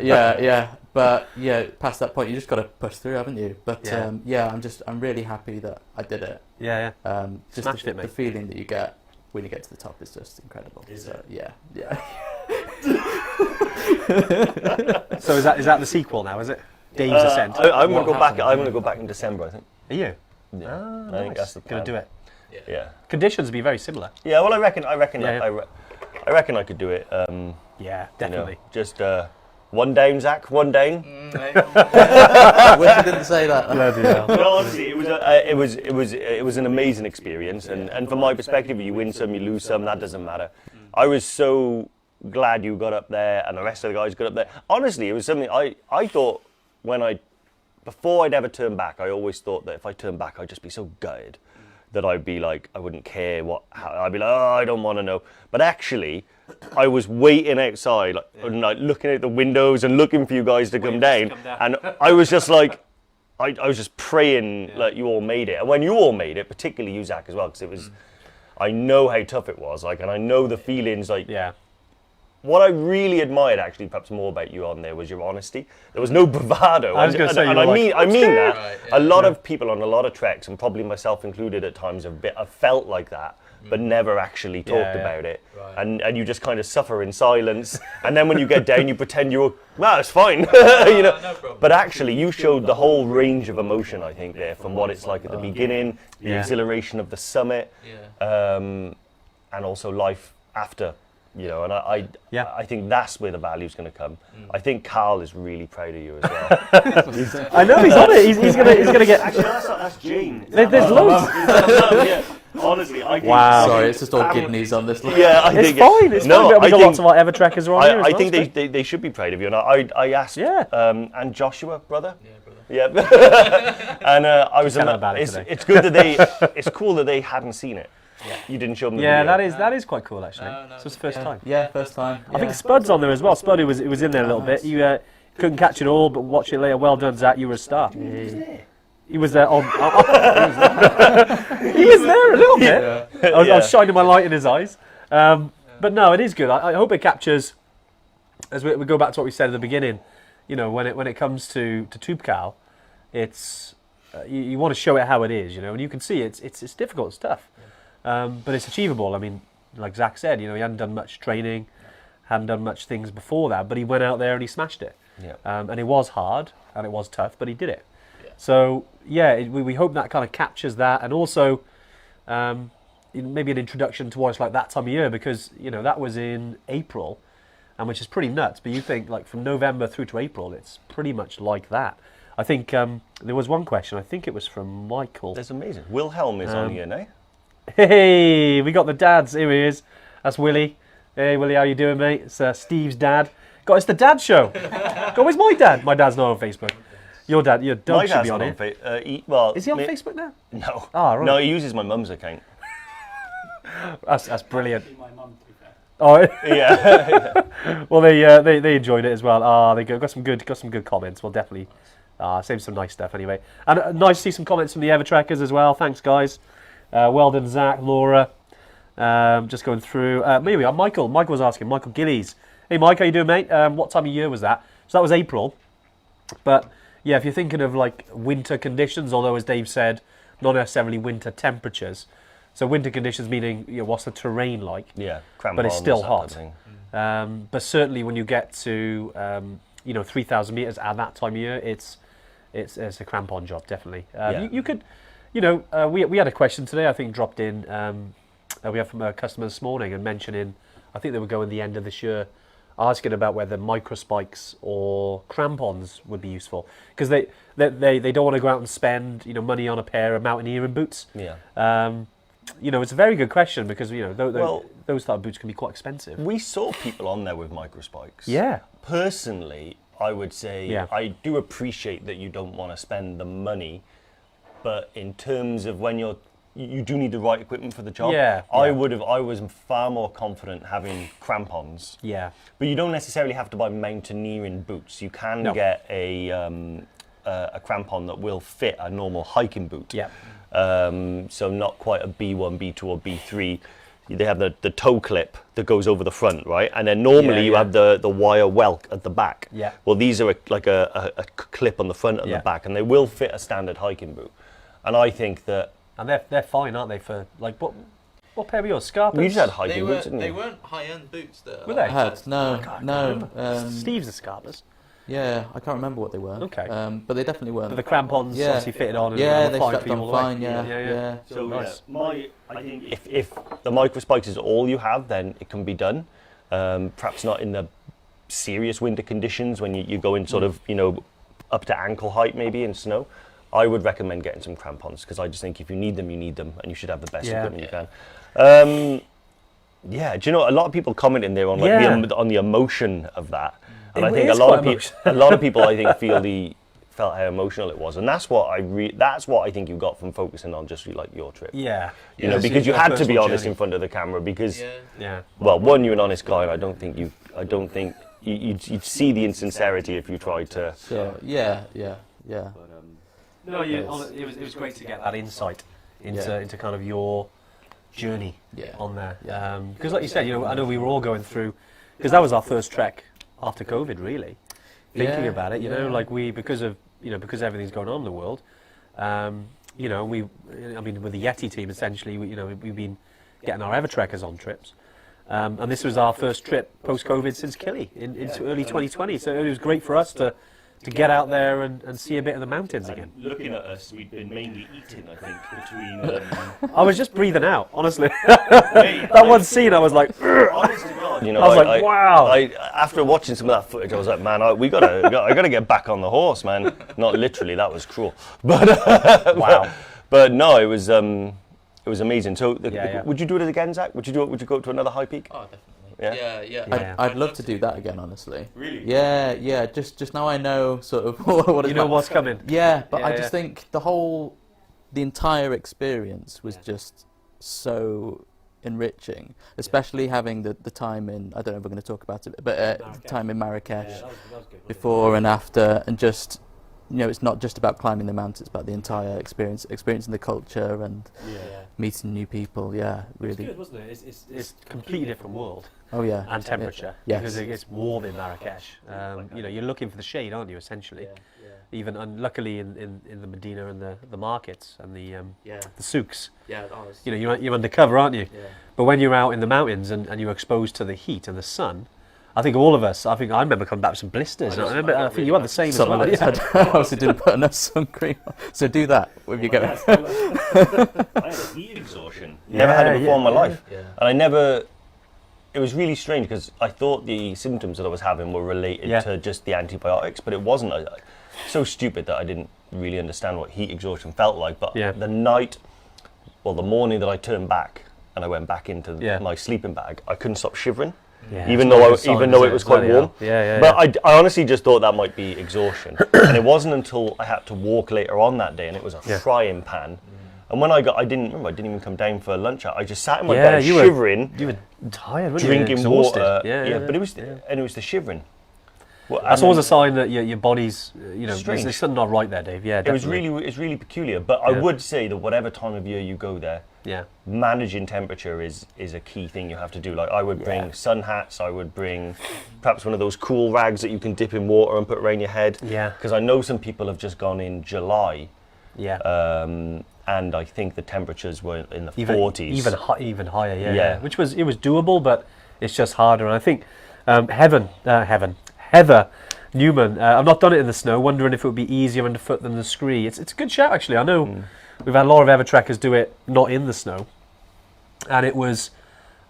Speaker 6: Yeah. But past that point, you just got to push through, haven't you? But I'm really happy that I did it.
Speaker 5: Yeah.
Speaker 6: Just
Speaker 5: Smashed it, mate.
Speaker 6: the feeling that you get when you get to the top is just incredible. Yeah.
Speaker 5: So is that the sequel now? Is it Dave's Ascent?
Speaker 2: I'm going to go back. I'm going to go back in December, I think.
Speaker 5: Are you?
Speaker 2: Yeah.
Speaker 5: I
Speaker 2: think that's the plan.
Speaker 5: Going to do it.
Speaker 2: Yeah.
Speaker 5: Conditions would be very similar.
Speaker 2: Yeah. Well, I reckon I could do it.
Speaker 5: Yeah, definitely.
Speaker 2: Just one down, Zach. One down.
Speaker 6: I wish I didn't say that.
Speaker 2: No, honestly, it was an amazing experience, and from my perspective, you win some, you lose some. That doesn't matter. I was so glad you got up there, and the rest of the guys got up there. Honestly, it was something I thought before I'd ever turn back. I always thought that if I turned back, I'd just be so gutted that I'd be like, I wouldn't care I'd be like, oh, I don't want to know. But actually, I was waiting outside, like looking at the windows and looking for you guys to come down. And I was just like, I was just praying like you all made it. And when you all made it, particularly you, Zach, as well, because it was, I know how tough it was, and I know the feelings, what I really admired, actually, perhaps more about you on there was your honesty. There was no bravado.
Speaker 5: I was going to say,
Speaker 2: and I mean that.
Speaker 4: Right,
Speaker 2: a lot of people on a lot of treks, and probably myself included at times, have felt like that, but never actually talked about it.
Speaker 4: Right.
Speaker 2: And you just kind of suffer in silence. And then when you get down, you pretend it's fine. You know.
Speaker 4: No problem.
Speaker 2: But actually, you showed the whole range of emotion, I think, there, from what it's like at the beginning, the exhilaration of the summit, and also life after. You know, and I think that's where the value's going to come. I think Carl is really proud of you as well.
Speaker 5: I know he's on it. He's gonna get.
Speaker 2: Actually, that's Jane.
Speaker 5: There's loads.
Speaker 2: Honestly, I think.
Speaker 5: Wow.
Speaker 6: Sorry, it's just all kidneys on this line.
Speaker 2: Yeah, I
Speaker 5: It's
Speaker 2: think
Speaker 5: fine. It's fine. We've got lots of our ever trekkers are on here.
Speaker 2: I think they should be proud of you. And I asked, and Joshua, brother. Yeah, brother. Yeah. And I was. It's good that it's cool that they hadn't seen it. Yeah. You didn't show them the video.
Speaker 5: that is quite cool actually. So it's the first time.
Speaker 6: Yeah, first time.
Speaker 5: I think Spud's on there as well. Spud, who was in there a little bit. You couldn't catch it all, but watch it later. Well done, Zach. You were a star. He was there. He was there a little bit. Yeah. I was shining my light in his eyes. But no, it is good. I hope it captures. As we go back to what we said at the beginning, you know, when it comes to Toubkal, it's you want to show it how it is, you know, and you can see it's difficult stuff. But it's achievable. I mean, like Zach said, you know, he hadn't done much training, hadn't done much things before that, but he went out there and he smashed it.
Speaker 2: Yeah.
Speaker 5: And it was hard and it was tough, but he did it. Yeah. So, we hope that kind of captures that, and also maybe an introduction to what it's like that time of year, because, you know, that was in April, and which is pretty nuts, but you think, like, from November through to April, it's pretty much like that. I think there was one question, I think it was from Michael.
Speaker 2: That's amazing. Wilhelm is on here now.
Speaker 5: Hey, we got the dads. Here he is. That's Willie. Hey, Willie, how you doing, mate? It's Steve's dad. It's the dad show. Where's my dad? My dad's not on Facebook. Your dad should be on it. Is he on Facebook now?
Speaker 2: No.
Speaker 5: Oh, right.
Speaker 2: No, he uses my mum's account.
Speaker 5: That's brilliant. Oh,
Speaker 2: yeah.
Speaker 5: Well, they enjoyed it as well. They got some good comments. Well, definitely. Save some nice stuff anyway. And nice to see some comments from the Evertrekkers as well. Thanks, guys. Well done, Zach, Laura. Just going through. Maybe Michael. Michael was asking. Michael Gillies. Hey, Mike, how you doing, mate? What time of year was that? So that was April. But yeah, if you're thinking of like winter conditions, although as Dave said, not necessarily winter temperatures. So winter conditions meaning, you know, what's the terrain like?
Speaker 2: Yeah,
Speaker 5: but it's still hot. But certainly when you get to 3,000 meters at that time of year, it's a crampon job, definitely. You could. You know, we had a question today, I think, dropped in, that we had from a customer this morning, and mentioning, I think they were going the end of this year, asking about whether microspikes or crampons would be useful, because they don't want to go out and spend, you know, money on a pair of mountaineering boots.
Speaker 2: Yeah.
Speaker 5: You know, it's a very good question, because, you know, those type of boots can be quite expensive.
Speaker 2: We saw people on there with microspikes.
Speaker 5: Yeah.
Speaker 2: Personally, I would say I do appreciate that you don't want to spend the money. But in terms of when you do need the right equipment for the job, I was far more confident having crampons. Yeah. But you don't necessarily have to buy mountaineering boots. You can get a crampon that will fit a normal hiking boot. Yeah. So not quite a B1, B2, or B3. They have the toe clip that goes over the front, right? And then normally you have the wire welt at the back. Yeah. Well, these are like a clip on the front and the back, and they will fit a standard hiking boot. And I think that...
Speaker 5: And they're fine, aren't they, for, like, what pair were yours? Scarpas?
Speaker 2: You just had hiking boots, didn't you?
Speaker 4: They weren't high-end boots, though.
Speaker 5: Were they?
Speaker 6: No.
Speaker 5: Steve's the Scarpas.
Speaker 6: Yeah, I can't remember what they were.
Speaker 5: Okay.
Speaker 6: But they definitely weren't.
Speaker 5: But the crampons obviously fitted on.
Speaker 6: And they strapped on fine, yeah.
Speaker 2: So nice. I think if the microspikes is all you have, then it can be done. Perhaps not in the serious winter conditions when you go in sort of, you know, up to ankle height maybe in snow. I would recommend getting some crampons, because I just think if you need them, you need them, and you should have the best equipment you can. Do you know, a lot of people comment in there on like on the emotion of that, and I think a lot of people I think felt how emotional it was, and that's what I think you got from focusing on just like your trip. Yeah, you know, because you had to be honest in front of the camera, because well, one, you're an honest guy, and I don't think you'd see the insincerity if you tried to.
Speaker 6: So yeah.
Speaker 5: No, it was great to get that insight into kind of your journey on there. Because like you said, you know, I know we were all going through, because that was our first trek after COVID, really. Thinking about it, like because everything's going on in the world, with the Yeti team, essentially, we've been getting our Evertrekkers on trips. And this was our first trip post-COVID since Killy into early 2020. So it was great for us to get out there and see a bit of the mountains again.
Speaker 2: Looking at us, we'd been mainly eating, I think, between...
Speaker 5: I was just breathing out, honestly. That one scene, I was like...
Speaker 2: Honest to God,
Speaker 5: I was like, wow.
Speaker 2: After watching some of that footage, I was like, man, I gotta get back on the horse, man. Not literally, that was cruel. But
Speaker 5: wow.
Speaker 2: But no, it was amazing. So, would you do it again, Zach? Would you go to another high peak?
Speaker 6: Oh, definitely.
Speaker 2: Yeah.
Speaker 6: I'd love to do that again, honestly.
Speaker 2: Really?
Speaker 6: Yeah. Just now I know sort of what
Speaker 5: what's coming.
Speaker 6: Yeah, but I just think the entire experience was just so enriching, especially having the time in, I don't know if we're going to talk about it, but the time in Marrakesh,
Speaker 5: that was good,
Speaker 6: before and after, and just, it's not just about climbing the mountains, it's about the entire experiencing the culture and meeting new people. Really.
Speaker 5: It was good, wasn't it? It's a completely different world.
Speaker 6: Oh yeah.
Speaker 5: And temperature.
Speaker 6: Yes.
Speaker 5: Because it gets warm in Marrakesh. You're looking for the shade, aren't you, essentially? Even luckily in the Medina and the markets and the souks. You're undercover, aren't you? But when you're out in the mountains and you're exposed to the heat and the sun, I think all of us, I remember coming back with some blisters. I think you had the same as well.
Speaker 6: I also didn't put enough sun cream on. So do that when you go.
Speaker 2: I had heat exhaustion. Never had it before in my life. And it was really strange because I thought the symptoms that I was having were related to just the antibiotics, but it wasn't. So stupid that I didn't really understand what heat exhaustion felt like. But the morning that I turned back and I went back into my sleeping bag, I couldn't stop shivering. Even though it was quite warm. But I honestly just thought that might be exhaustion. And it wasn't until I had to walk later on that day and it was a frying pan. And when I didn't even come down for lunch. I just sat in my bed shivering.
Speaker 5: You were tired, weren't
Speaker 2: drinking
Speaker 5: you?
Speaker 2: water.
Speaker 5: But
Speaker 2: it was the shivering.
Speaker 5: Well, that's always a sign that your body's,
Speaker 2: strange.
Speaker 5: There's something not right there, Dave. Yeah, definitely.
Speaker 2: It's really peculiar. But I would say that whatever time of year you go there, managing temperature is a key thing you have to do. Like I would bring sun hats. I would bring perhaps one of those cool rags that you can dip in water and put around your head. Yeah. Because I know some people have just gone in July. Yeah. And I think the temperatures were in the 40s.
Speaker 5: Even higher. Yeah. Which was doable, but it's just harder. And I think Heather Newman, I've not done it in the snow, wondering if it would be easier underfoot than the scree. It's a good shout, actually. I know we've had a lot of Evertrekkers do it not in the snow. And it was,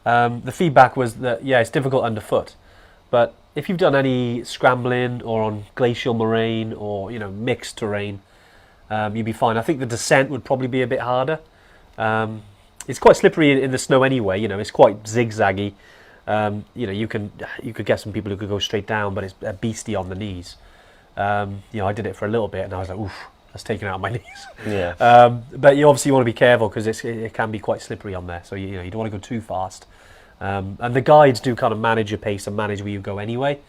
Speaker 5: the feedback was that, it's difficult underfoot. But if you've done any scrambling or on glacial moraine or, mixed terrain, you'd be fine. I think the descent would probably be a bit harder. It's quite slippery in the snow anyway, it's quite zigzaggy. You could get some people who could go straight down, but it's a beastie on the knees. I did it for a little bit, and I was like, oof, that's taken out my knees. Yeah. But you obviously want to be careful because it can be quite slippery on there, so you don't want to go too fast. And the guides do kind of manage your pace and manage where you go anyway.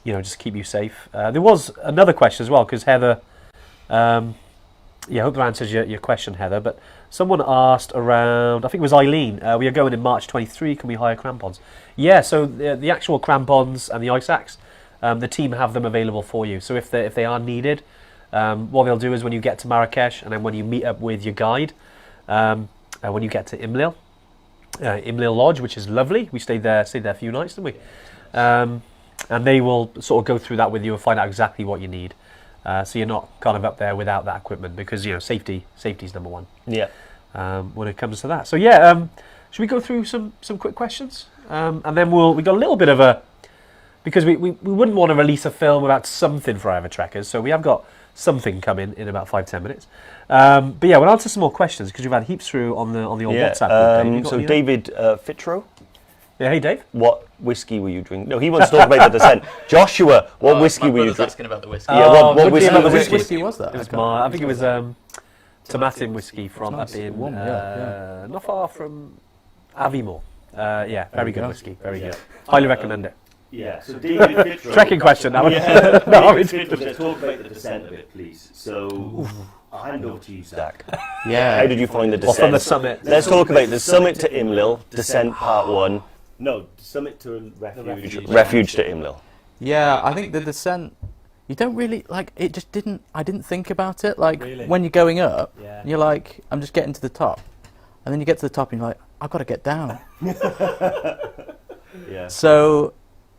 Speaker 5: Just keep you safe. There was another question as well because Heather. I hope that answers your question, Heather. But someone asked around, I think it was Eileen, we are going in March 23, can we hire crampons? Yeah, so the actual crampons and the ice axe, the team have them available for you. So if they are needed, what they'll do is when you get to Marrakesh and then when you meet up with your guide, when you get to Imlil Lodge, which is lovely, we stayed there a few nights, didn't we? And they will sort of go through that with you and find out exactly what you need. So you're not kind of up there without that equipment because safety's number one. Yeah. When it comes to that, so should we go through some quick questions, and then we got a little bit of a because we wouldn't want to release a film about something for our Evertrekkers, so we have got something coming in about 5-10 minutes. But we'll answer some more questions because we've had heaps through on the old WhatsApp group.
Speaker 2: So David Fitro.
Speaker 5: Yeah, hey Dave.
Speaker 2: What whiskey were you drinking? No, he wants to talk about the descent. Joshua, what whiskey were you drinking?
Speaker 6: Asking about the whiskey.
Speaker 2: What
Speaker 6: whiskey was that?
Speaker 5: It was I think it was Tomatin whiskey from up in not far from Aviemore. Very good whiskey. Very good. Highly recommend it.
Speaker 2: Yeah. So David Fitro.
Speaker 5: Trekking question.
Speaker 2: David Fitro, let's talk about the descent a bit, please. So I'll hand over to you, Zach.
Speaker 6: Yeah.
Speaker 2: How did you find the descent?
Speaker 5: From the summit.
Speaker 2: Let's talk about the summit to Imlil, descent part 1. No, summit to refuge.
Speaker 5: Refuge
Speaker 2: to Imlil.
Speaker 6: Yeah, I think the descent, you don't really, like, it just didn't, I didn't think about it. Like,
Speaker 5: Really?
Speaker 6: when you're going up,
Speaker 5: Yeah.
Speaker 6: you're like, I'm just getting to the top. And then you get to the top and you're like, I've got to get down.
Speaker 2: Yeah.
Speaker 6: So,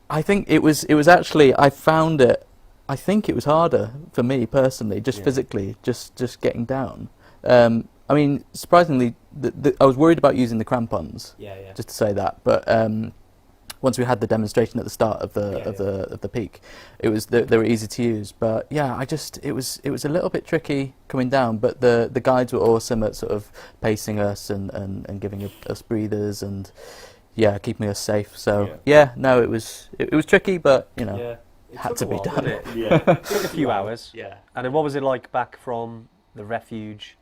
Speaker 6: I think it was actually, I found it, I think it was harder for me personally, just physically, just getting down. I mean, surprisingly, I was worried about using the crampons, just to say that, but once we had the demonstration at the start of the peak, it was they were easy to use. But yeah, it was a little bit tricky coming down. But the guides were awesome at sort of pacing us and giving us breathers and keeping us safe. So no, it was tricky, but you know, it had to be done.
Speaker 5: It took a few hours. Yeah. And then what was it like back from the refuge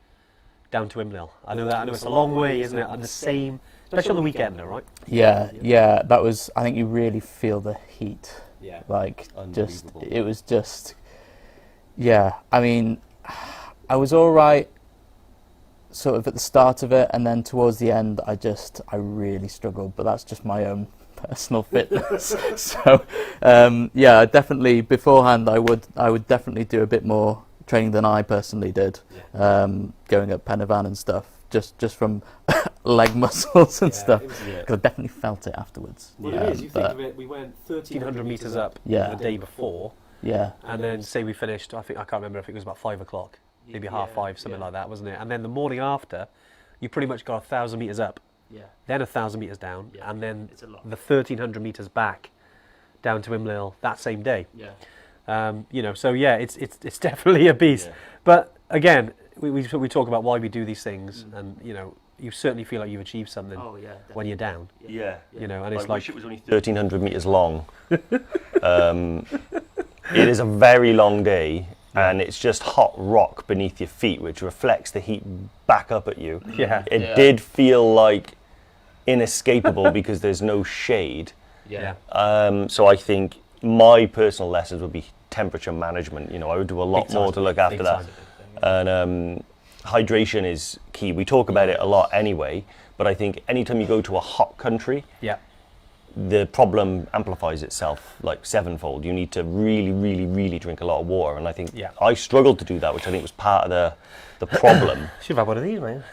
Speaker 5: down to Imlil? I know it's a long way, isn't it? And the same, especially on the weekend, though, right?
Speaker 6: Yeah. That was. I think you really feel the heat.
Speaker 5: Yeah.
Speaker 6: Like it was just. Yeah, I mean, I was all right, sort of at the start of it, and then towards the end, I really struggled. But that's just my own personal fitness. So, definitely beforehand, I would definitely do a bit more training than I personally did, going up Penavan and stuff, just from leg muscles and stuff, because I definitely felt it afterwards.
Speaker 5: Well, it is. You think of it, we went 1,300 metres up the day before, and then say we finished, I can't remember if it was about 5 o'clock, maybe 5:30, something like that, wasn't it? And then the morning after, you pretty much got 1,000 metres up, then 1,000 metres down, and then the 1,300 metres back down to Imlil that same day. It's definitely a beast. But again, we talk about why we do these things, and you certainly feel like you've achieved something when you're down. And it's
Speaker 2: I wish it was only 1,300 meters long. It is a very long day, and it's just hot rock beneath your feet, which reflects the heat back up at you. It did feel like inescapable because there's no shade. So I think my personal lessons would be temperature management. I would do a lot more to look after that. And hydration is key. We talk about it a lot anyway, but I think anytime you go to a hot country, the problem amplifies itself like sevenfold. You need to really, really, really drink a lot of water. And I think I struggled to do that, which I think was part of the problem.
Speaker 5: Should have had one of these, man.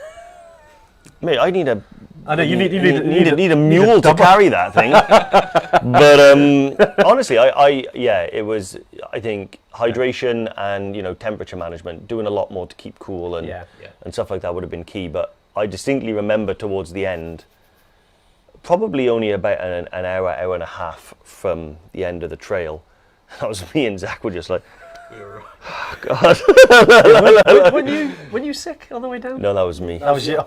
Speaker 2: Mate, I need a.
Speaker 5: I know you need
Speaker 2: a mule to carry that thing. But honestly, it was. I think hydration and temperature management, doing a lot more to keep cool and stuff like that would have been key. But I distinctly remember towards the end, probably only about an hour and a half from the end of the trail, that was me and Zach were just like, oh, God.
Speaker 5: Were you sick on the way down?
Speaker 2: No, that was me.
Speaker 5: That was you.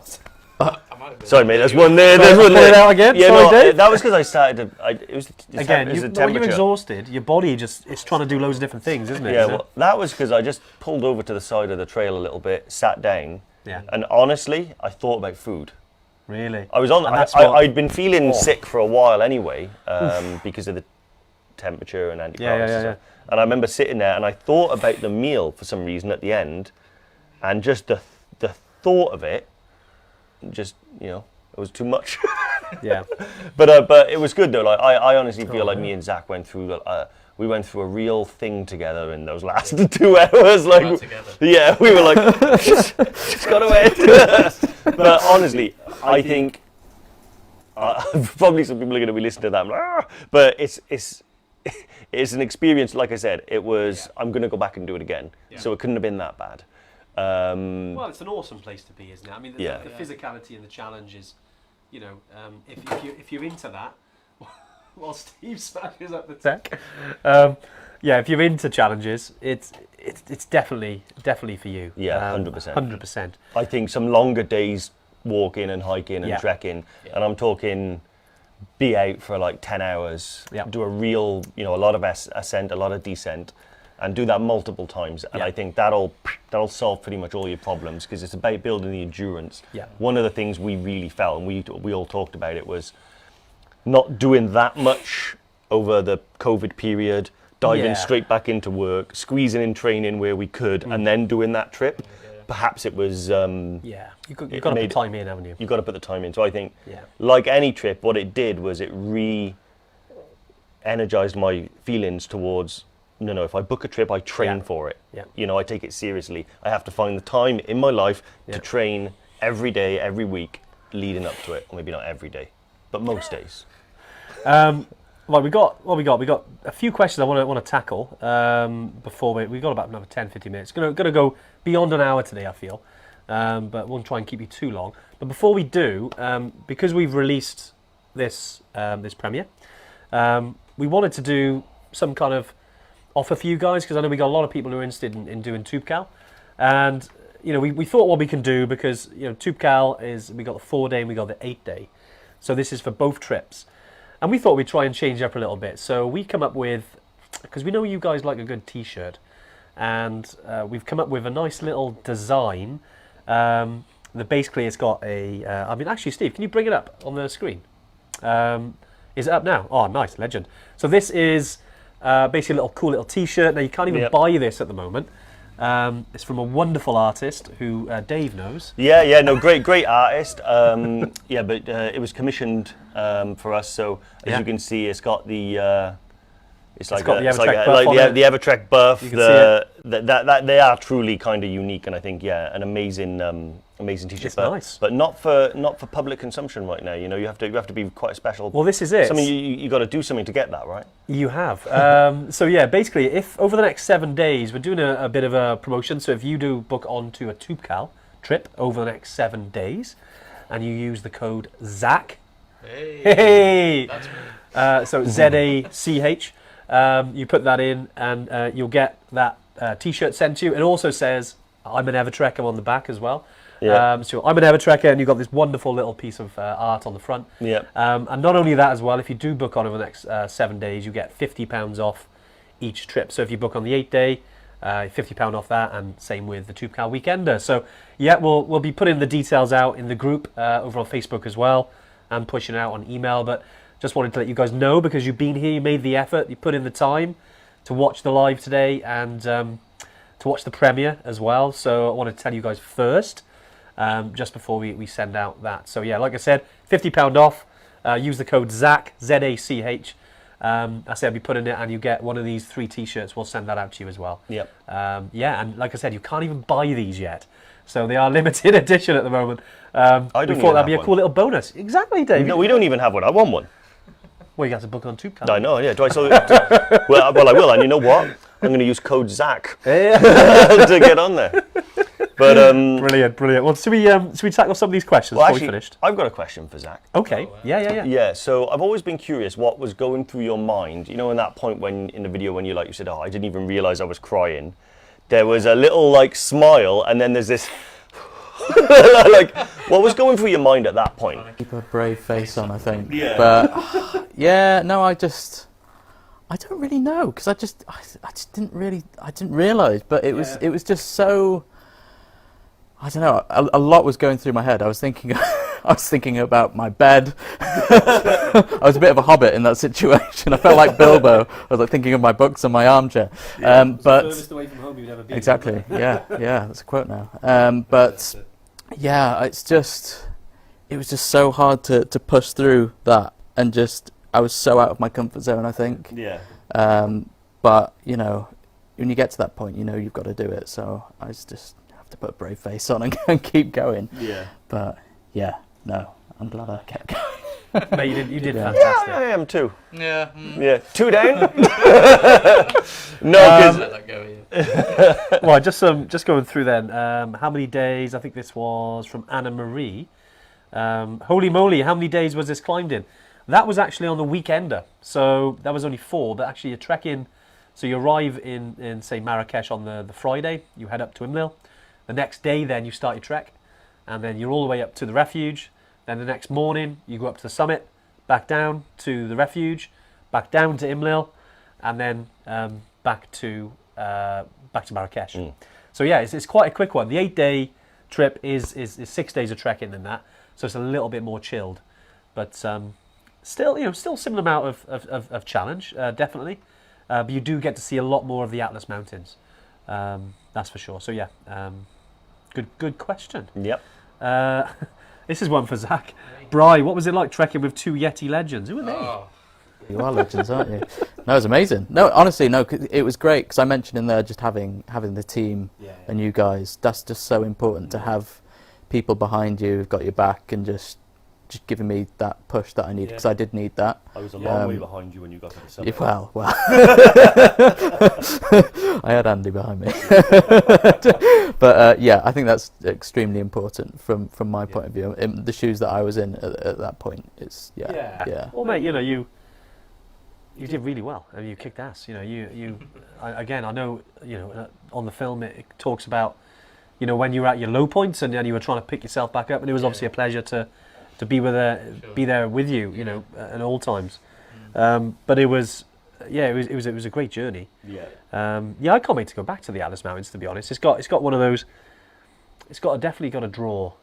Speaker 2: Sorry, mate. There's one there. There's one there.
Speaker 5: It out again.
Speaker 2: Yeah,
Speaker 5: sorry, Dave.
Speaker 2: that was because I started. It was the
Speaker 5: again.
Speaker 2: temperature.
Speaker 5: When you're exhausted, your body it's trying to do loads of different things, isn't it?
Speaker 2: Yeah. Well, that was because I just pulled over to the side of the trail a little bit, sat down, and honestly, I thought about food.
Speaker 5: Really?
Speaker 2: I was on. I'd been feeling sick for a while anyway, because of the temperature and antibiotics and stuff. And I remember sitting there and I thought about the meal for some reason at the end, and just the thought of it. Just it was too much. But it was good though. Like I honestly feel like me and Zach went through we went through a real thing together in those last 2 hours. Like we were like just got away. But honestly, I think probably some people are going to be listening to that. But it's an experience. Like I said, it was. I'm going to go back and do it again. So it couldn't have been that bad.
Speaker 5: Well, it's an awesome place to be, isn't it? I mean, the physicality and the challenge is, if you're into that, while Steve smashes up the tech, if you're into challenges, it's definitely for you.
Speaker 2: 100%.
Speaker 5: 100%.
Speaker 2: I think some longer days walking and hiking and trekking, and I'm talking be out for like 10 hours, do a real, a lot of ascent, a lot of descent. And do that multiple times, and I think that'll solve pretty much all your problems because it's about building the endurance. One of the things we really felt, and we all talked about it, was not doing that much over the COVID period, diving straight back into work, squeezing in training where we could, and then doing that trip. perhaps it was.
Speaker 5: Yeah, you've got to put the time in, haven't you?
Speaker 2: You've got to put the time in. So I think, like any trip, what it did was it re-energized my feelings towards. No, if I book a trip, I train for it.
Speaker 5: Yeah.
Speaker 2: You know, I take it seriously. I have to find the time in my life to train every day, every week, leading up to it. Or maybe not every day, but most days.
Speaker 5: Well, we got a few questions I want to tackle before we got about another 10-15 minutes. Going to go beyond an hour today, I feel, but won't try and keep you too long. But before we do, because we've released this premiere, we wanted to do some kind of offer for you guys, because I know we got a lot of people who are interested in doing Toubkal, and we thought what we can do, because Toubkal we got the 4-day and we got the 8-day, so this is for both trips. And we thought we'd try and change up a little bit. So we come up with, because we know you guys like a good t-shirt, and we've come up with a nice little design that basically it's got a, actually Steve, can you bring it up on the screen? Is it up now? Oh, nice, legend. So this is basically a cool little t-shirt. Now you can't even buy this at the moment. It's from a wonderful artist who Dave knows.
Speaker 2: No, great artist. But it was commissioned for us. So as you can see, it's got the the Evertrek buff. They are truly kind of unique, and I think an amazing t-shirt.
Speaker 5: It's nice,
Speaker 2: but not for public consumption right now. You have to be quite special.
Speaker 5: Well, this is it.
Speaker 2: Something you got to do something to get that, right?
Speaker 5: You have. So basically, if over the next 7 days we're doing a bit of a promotion. So if you do book onto a Toubkal trip over the next 7 days, and you use the code ZACH. Hey. That's me. So ZACH. You put that in, and you'll get that t-shirt sent to you. It also says I'm an Evertrekker on the back as well. So I'm an Evertrekker, and you've got this wonderful little piece of art on the front. And not only that as well, if you do book on over the next 7 days, you get £50 off each trip. So if you book on the 8-day, £50 off that, and same with the Toubkal Weekender. So we'll be putting the details out in the group over on Facebook as well, and pushing it out on email. But just wanted to let you guys know, because you've been here, you made the effort, you put in the time to watch the live today, and to watch the premiere as well. So I want to tell you guys first, just before we send out that. So like I said, £50 off. Use the code ZACH, ZACH. I said I'll be putting it, and you get one of these 3 t-shirts. We'll send that out to you as well. And like I said, you can't even buy these yet. So they are limited edition at the moment. We thought that'd be a cool little bonus. Exactly, Dave.
Speaker 2: No, we don't even have one. I want one.
Speaker 5: Well, you have to book on Toubkal.
Speaker 2: I know, yeah. Do I still? well, I will. And you know what? I'm going to use code ZACH to get on there. But
Speaker 5: brilliant. Well, should we tackle some of these questions before we finished?
Speaker 2: I've got a question for Zach.
Speaker 5: Okay. Yeah.
Speaker 2: So I've always been curious what was going through your mind. In that point when in the video when you said, "Oh, I didn't even realize I was crying." There was a little smile, and then there's this. What was going through your mind at that point?
Speaker 6: Keep a brave face on, I think. Yeah. But I don't really know, because I just didn't realise. But it was just so. I don't know. A lot was going through my head. I was thinking about my bed. I was a bit of a hobbit in that situation. I felt like Bilbo. I was thinking of my books and my armchair. But
Speaker 5: furthest away from home you've ever been.
Speaker 6: Exactly. Yeah. That's a quote now. It was just so hard to push through that, and I was so out of my comfort zone, I think.
Speaker 2: Yeah.
Speaker 6: But when you get to that point, you've got to do it. So I just have to put a brave face on and keep going.
Speaker 2: Yeah.
Speaker 6: But I'm glad I kept going.
Speaker 5: Mate, you did fantastic.
Speaker 2: Yeah, I am too.
Speaker 4: Yeah.
Speaker 2: Yeah. 2 down. No,
Speaker 4: let that go.
Speaker 5: Well, just going through then. How many days? I think this was from Anna Marie. Holy moly! How many days was this climbed in? That was actually on the weekender, so that was only 4. But actually, you're trekking. So you arrive in say Marrakesh on the Friday. You head up to Imlil. The next day, then you start your trek, and then you're all the way up to the refuge. Then the next morning, you go up to the summit, back down to the refuge, back down to Imlil, and then back to Marrakesh. So it's quite a quick one. The 8-day trip is 6 days of trekking in that, so it's a little bit more chilled, but still similar amount of challenge, definitely. But you do get to see a lot more of the Atlas Mountains, that's for sure. So Good question.
Speaker 2: Yep.
Speaker 5: This is one for Zach. Bri, what was it like trekking with two Yeti legends? Who are they?
Speaker 6: You are legends, aren't you? No, it was amazing. No, honestly, no, it was great because I mentioned in there just having the team and you guys. That's just so important to have people behind you who've got your back and just giving me that push that I need because I did need that.
Speaker 2: I was a long way behind you when you got to the summit.
Speaker 6: Well. I had Andy behind me. But I think that's extremely important from my point of view. In the shoes that I was in at that point, it's
Speaker 5: Well, mate, you did really well. I mean, you kicked ass. Again, I know, on the film it talks about, when you were at your low points and then you were trying to pick yourself back up, and it was obviously a pleasure to be there with you, at all times. But it was a great journey. Yeah. I can't wait to go back to the Atlas Mountains. To be honest, it's got one of those. Definitely got a draw.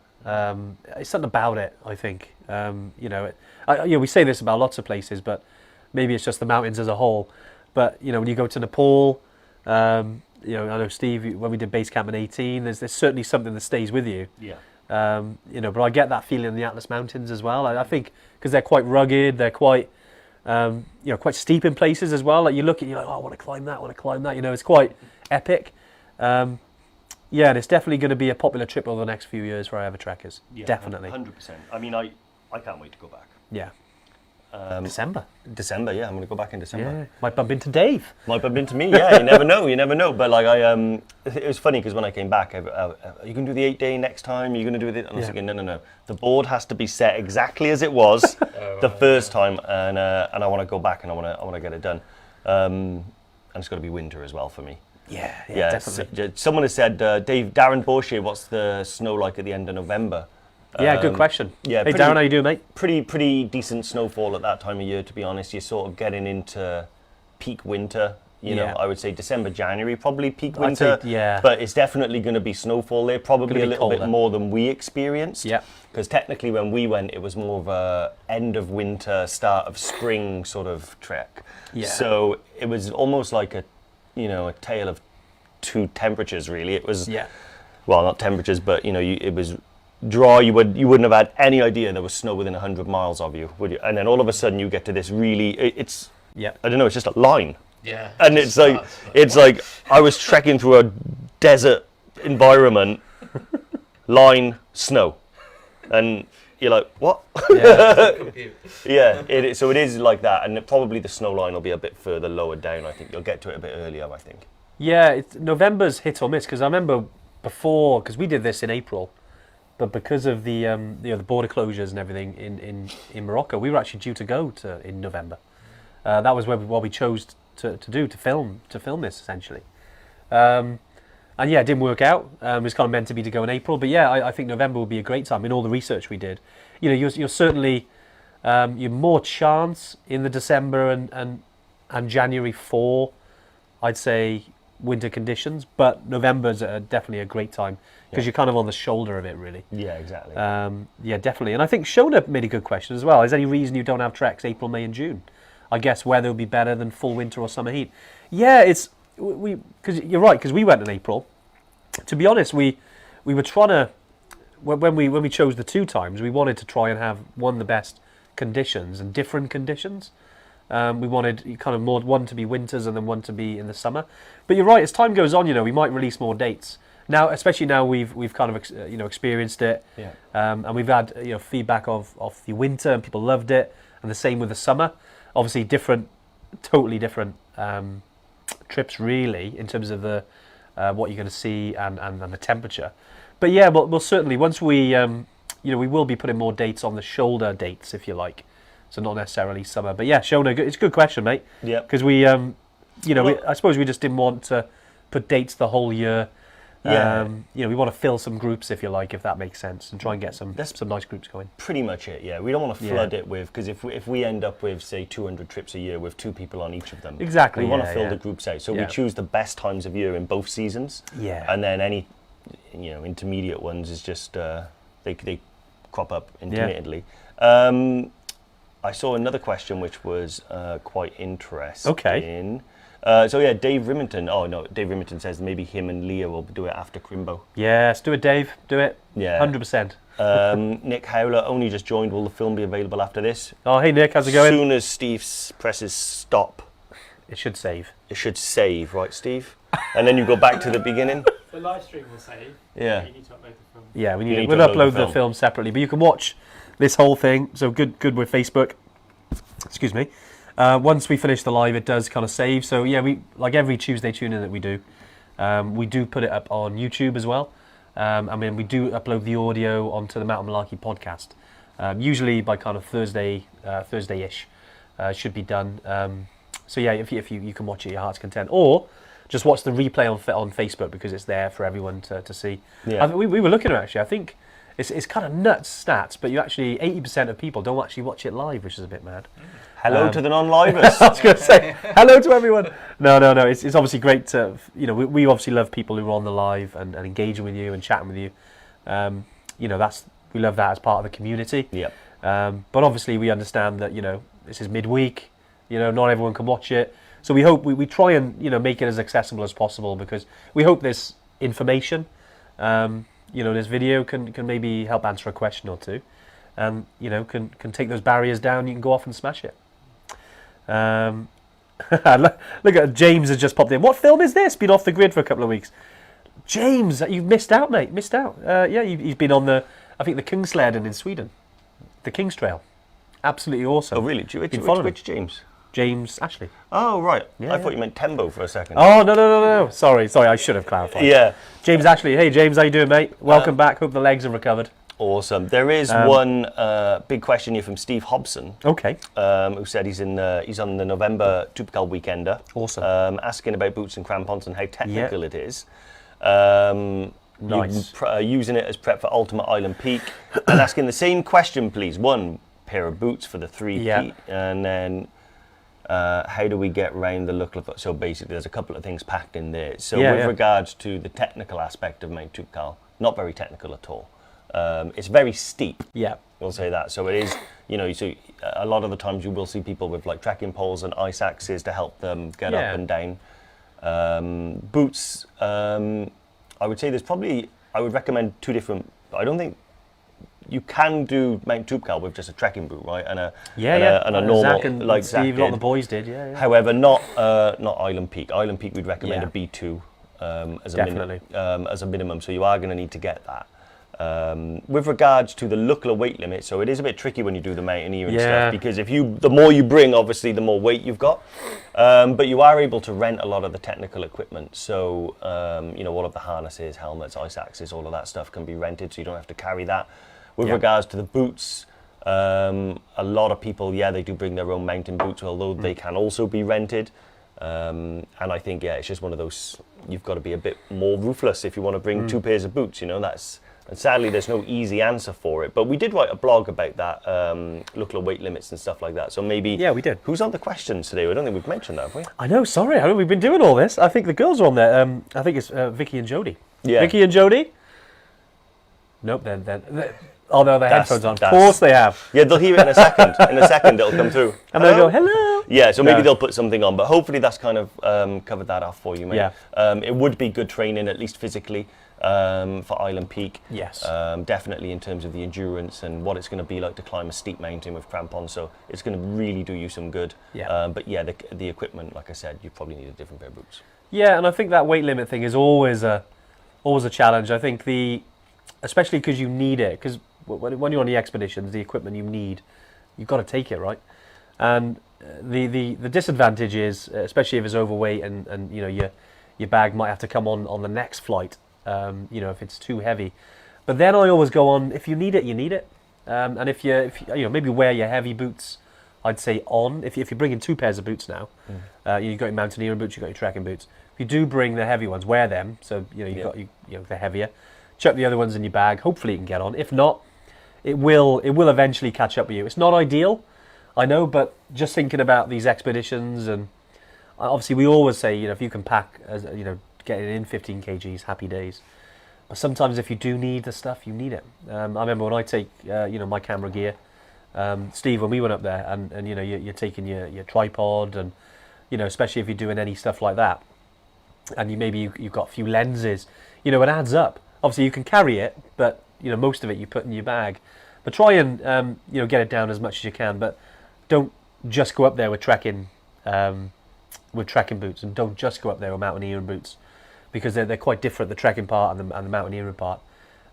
Speaker 5: It's something about it. I think. We say this about lots of places, but maybe it's just the mountains as a whole. But when you go to Nepal, I know Steve, when we did base camp in 2018, there's certainly something that stays with you. Yeah. But I get that feeling in the Atlas Mountains as well. I think because they're quite rugged, they're quite, quite steep in places as well. Like you look at, you're like, oh, I want to climb that. It's quite epic. And it's definitely going to be a popular trip over the next few years for our ever trekkers. Yeah, definitely.
Speaker 2: 100%. I mean, I can't wait to go back.
Speaker 5: Yeah.
Speaker 2: December, yeah, I'm going to go back in December.
Speaker 5: Yeah, might bump into Dave.
Speaker 2: Might bump into me, yeah, you never know. But like it was funny because when I came back, are you going to do the 8-day next time? Are you going to do it? And I was thinking, no. The board has to be set exactly as it was the first time, and I want to go back and I want to get it done. And it's got to be winter as well for me.
Speaker 5: Yeah, definitely.
Speaker 2: Someone has said, Darren Borsche, what's the snow like at the end of November?
Speaker 5: Yeah, good question.
Speaker 2: Yeah,
Speaker 5: hey Darren, how you doing, mate?
Speaker 2: Pretty decent snowfall at that time of year, to be honest. You're sort of getting into peak winter. You know, I would say December, January, probably peak winter. But it's definitely going to be snowfall there, probably a little bit more than we experienced. Yeah. Because technically when we went, it was more of a end of winter, start of spring sort of trek. Yeah. So it was almost like a tale of two temperatures, really. It was, well, not temperatures, but, it was dry. You wouldn't have had any idea there was snow within 100 miles of you, would you? And then all of a sudden you get to this really, I don't know, it's just a line. Yeah. And it's like I was trekking through a desert environment, line, snow. And you're like, what? Yeah. So it is like that, and probably the snow line will be a bit further lower down. I think you'll get to it a bit earlier, I think. Yeah, November's hit or miss, because I remember before, because we did this in April, but because of the the border closures and everything in Morocco, we were actually due to go in November. That was what we chose to film this essentially. And yeah, it didn't work out. It was kind of meant to be to go in April, but yeah, I think November will be a great time. In all the research we did, you're certainly you're more chance in the December and January for, I'd say, winter conditions, but November's definitely a great time because you're kind of on the shoulder of it, really. Yeah, exactly. Yeah, definitely. And I think Shona made a good question as well. Is there any reason you don't have treks April, May, and June? I guess weather would be better than full winter or summer heat. Yeah, because you're right, because we went in April. To be honest, we were trying to, when we chose the 2 times, we wanted to try and have the best conditions and different conditions. We wanted kind of more one to be winters and then one to be in the summer. But you're right, as time goes on, we might release more dates. Now, especially now we've kind of experienced it, and we've had feedback of the winter and people loved it, and the same with the summer. Obviously, totally different trips really in terms of the what you're going to see and the temperature. But yeah, we'll certainly once we we will be putting more dates on the shoulder dates, if you like. So not necessarily summer, but yeah, Shona, it's a good question, mate. Yeah. Because we I suppose we just didn't want to put dates the whole year. Yeah. We want to fill some groups, if you like, if that makes sense, and try and get some nice groups going. Pretty much it, yeah. We don't want to flood it with, because if we end up with, say, 200 trips a year with 2 people on each of them, exactly, we want to fill the groups out. So we choose the best times of year in both seasons. Yeah. And then any, intermediate ones is just they crop up intermittently. Yeah. I saw another question which was quite interesting. Okay. So yeah, Dave Rimington. Oh no, Dave Rimington says maybe him and Leah will do it after Crimbo.
Speaker 5: Yes, do it, Dave. Do it.
Speaker 2: Yeah,
Speaker 5: 100%.
Speaker 2: Nick Howler only just joined. Will the film be available after this?
Speaker 5: Oh, hey Nick, how's it going?
Speaker 2: As soon as Steve presses stop,
Speaker 5: it should save.
Speaker 2: It should save, right, Steve? And then you go back to the beginning.
Speaker 9: The live stream will save.
Speaker 2: Yeah.
Speaker 9: You need to upload the film.
Speaker 5: Yeah, we'll upload the film separately, but you can watch this whole thing. So good with Facebook. Excuse me. Once we finish the live, it does kind of save. So yeah, we like every Tuesday tune-in that we do put it up on YouTube as well. I mean, we do upload the audio onto the Mountain Malarkey podcast. Usually by kind of Thursday-ish, should be done. So yeah, if you can watch it at your heart's content, or just watch the replay on Facebook because it's there for everyone to see.
Speaker 2: Yeah.
Speaker 5: We were looking at actually. I think it's kind of nuts stats, but you actually 80% of people don't actually watch it live, which is a bit mad.
Speaker 2: Hello to the non-livers.
Speaker 5: I was going to say hello to everyone. No. It's obviously great to, we obviously love people who are on the live and engaging with you and chatting with you. We love that as part of the community.
Speaker 2: Yep.
Speaker 5: But obviously we understand that, this is midweek, not everyone can watch it. So we hope we try and, make it as accessible as possible because we hope this information, this video can maybe help answer a question or two. And, can take those barriers down. You can go off and smash it. Look at James has just popped in. What film is this? Been off the grid for a couple of weeks. James, you've missed out, mate. Missed out. He's been on the Kungsleden in Sweden. The King's Trail. Absolutely awesome.
Speaker 2: Oh, really? Which James?
Speaker 5: James Ashley.
Speaker 2: Oh, right.
Speaker 5: Yeah,
Speaker 2: I thought you meant Tembo for a second.
Speaker 5: Oh, no. Sorry, I should have clarified.
Speaker 2: Yeah.
Speaker 5: James Ashley. Hey, James, how you doing, mate? Welcome back. Hope the legs have recovered.
Speaker 2: Awesome. There is one big question here from Steve Hobson.
Speaker 5: Okay.
Speaker 2: Who said he's on the November Toubkal weekender.
Speaker 5: Awesome.
Speaker 2: Asking about boots and crampons and how technical it is.
Speaker 5: Nice.
Speaker 2: Using it as prep for Ultimate Island Peak. And asking the same question, please. One pair of boots for the 3 feet. And then how do we get around the look of... So basically there's a couple of things packed in there. So with regards to the technical aspect of Mt Toubkal, not very technical at all. It's very steep.
Speaker 5: Yeah.
Speaker 2: We'll say that. So it is, you see a lot of the times you will see people with like trekking poles and ice axes to help them get up and down. Boots, I would say I would recommend two different, I don't think you can do Mt Toubkal with just a trekking boot, right? And a normal,
Speaker 5: Zach and
Speaker 2: like
Speaker 5: Steve,
Speaker 2: Zach
Speaker 5: a lot of
Speaker 2: did.
Speaker 5: the boys did, yeah.
Speaker 2: However, not Island Peak. Island Peak we'd recommend a B2 as a minimum, so you are going to need to get that. With regards to the Lukla weight limit, so it is a bit tricky when you do the mountaineering stuff because the more you bring, obviously, the more weight you've got. But you are able to rent a lot of the technical equipment. So, all of the harnesses, helmets, ice axes, all of that stuff can be rented, so you don't have to carry that. With regards to the boots, a lot of people, they do bring their own mountain boots, although they can also be rented. And I think, it's just one of those, you've got to be a bit more ruthless if you want to bring 2 pairs of boots, And sadly, there's no easy answer for it. But we did write a blog about that, Lukla weight limits and stuff like that. So maybe...
Speaker 5: Yeah, we did.
Speaker 2: Who's on the questions today? I don't think we've mentioned that, have we?
Speaker 5: I know, sorry. I know we've been doing all this. I think the girls are on there. I think it's Vicky and Jodie.
Speaker 2: Yeah.
Speaker 5: Vicky and Jodie? Nope, oh, no, their headphones on. Of course they have.
Speaker 2: Yeah, they'll hear it in a second. In a second, it'll come through.
Speaker 5: And they'll go, hello.
Speaker 2: Yeah, so maybe they'll put something on. But hopefully that's kind of covered that off for you, mate.
Speaker 5: Yeah.
Speaker 2: It would be good training, at least physically. For Island Peak.
Speaker 5: Yes.
Speaker 2: Definitely in terms of the endurance and what it's going to be like to climb a steep mountain with crampons. So it's going to really do you some good.
Speaker 5: Yeah.
Speaker 2: But yeah, the equipment, like I said, you probably need a different pair of boots.
Speaker 5: Yeah, and I think that weight limit thing is always a challenge. I think especially because you need it, because when you're on the expeditions, the equipment you've got to take it, right? And the disadvantage is, especially if it's overweight and your bag might have to come on the next flight. If it's too heavy. But then I always go on, if you need it, you need it. And if you maybe wear your heavy boots, I'd say on. If you're bringing 2 pairs of boots now, you've got your mountaineering boots, you've got your trekking boots. If you do bring the heavy ones, wear them. So you've got they're heavier. Chuck the other ones in your bag. Hopefully you can get on. If not, it will eventually catch up with you. It's not ideal, I know, but just thinking about these expeditions, and obviously we always say if you can pack getting in 15 kgs, happy days. But sometimes if you do need the stuff, you need it. I remember when I take, my camera gear, Steve, when we went up there, and you're taking your tripod and you know, especially if you're doing any stuff like that, and you've got a few lenses, you know, it adds up. Obviously, you can carry it, but you know, most of it you put in your bag. But try and you know, get it down as much as you can. But don't just go up there with trekking boots, and don't just go up there with mountaineering boots, because they're quite different, the trekking part and the mountaineering part.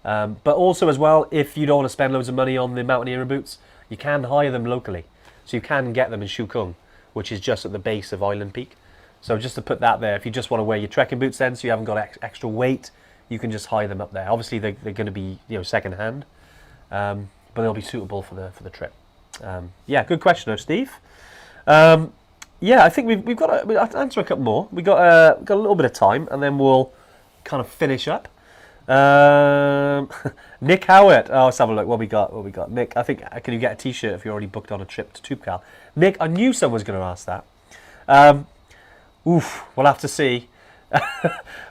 Speaker 5: But also as well, if you don't want to spend loads of money on the mountaineering boots, you can hire them locally. So you can get them in Shukung, which is just at the base of Island Peak. So just to put that there, if you just want to wear your trekking boots then, so you haven't got extra weight, you can just hire them up there. Obviously they're going to be, you know, second hand, but they'll be suitable for the trip. Yeah, good question, Steve. Yeah, I think we've got we'll have to answer a couple more. We got a little bit of time, and then we'll kind of finish up. Nick Howard. Oh, let's have a look. What we got? Nick, I think, can you get a T-shirt if you're already booked on a trip to Toubkal? Nick, I knew someone was going to ask that. We'll have to see.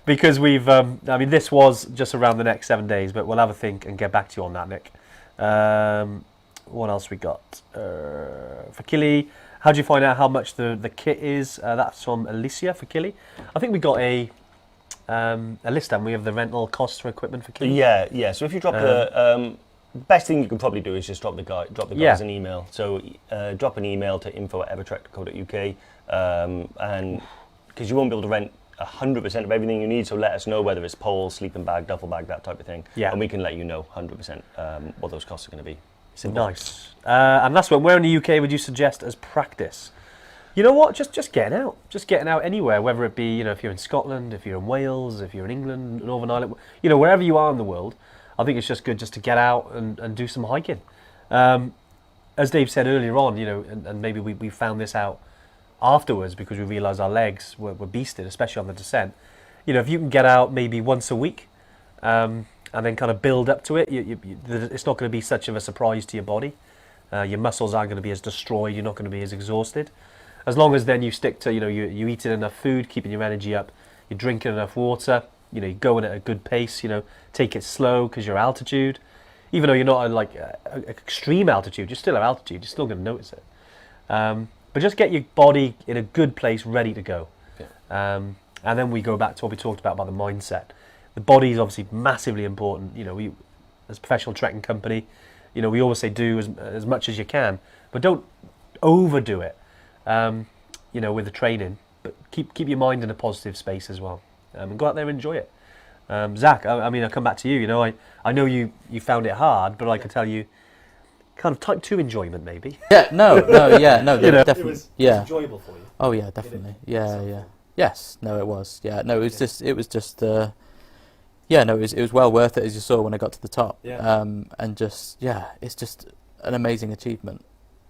Speaker 5: Because we've, I mean, this was just around the next 7 days, but we'll have a think and get back to you on that, Nick. What else we got? For Killy, how do you find out how much the kit is? That's from Alicia for Killy. I think we got a list, and we have the rental costs for equipment for Killy.
Speaker 2: Yeah. So if you drop the best thing you can probably do is just drop the guys an email. So drop an email to info@evertrek.co.uk, and because you won't be able to rent 100% of everything you need, so let us know whether it's pole, sleeping bag, duffel bag, that type of thing, and we can let you know 100% what those costs are going to be. Simple.
Speaker 5: Nice. And last one, where in the UK would you suggest as practice? You know what? Just getting out. Just getting out anywhere, whether it be, you know, if you're in Scotland, if you're in Wales, if you're in England, Northern Ireland, you know, wherever you are in the world, I think it's just good just to get out and do some hiking. As Dave said earlier on, you know, and maybe we found this out afterwards because we realised our legs were beasted, especially on the descent. You know, if you can get out maybe once a week, and then kind of build up to it, it's not going to be such of a surprise to your body. Your muscles aren't going to be as destroyed. You're not going to be as exhausted. As long as then you stick to, you know, you eating enough food, keeping your energy up, you're drinking enough water, you know, you're going at a good pace, you know, take it slow because you're altitude. Even though you're not at like extreme altitude, you're still at altitude, you're still going to notice it. But just get your body in a good place, ready to go. Yeah. And then we go back to what we talked about the mindset. The body is obviously massively important. You know, we, as a professional trekking company, you know, we always say do as much as you can, but don't overdo it. You know, with the training, but keep your mind in a positive space as well, and go out there and enjoy it. Zach, I mean, I'll come back to you. You know, I know you found it hard, but I can tell you, kind of type 2 enjoyment maybe.
Speaker 6: Yeah, no,
Speaker 5: you know,
Speaker 6: definitely.
Speaker 9: It was enjoyable for you.
Speaker 6: Oh yeah, definitely. Yeah. Yes, no, it was. Yeah, no, it was it was well worth it, as you saw when I got to the top. Yeah. And just, it's just an amazing achievement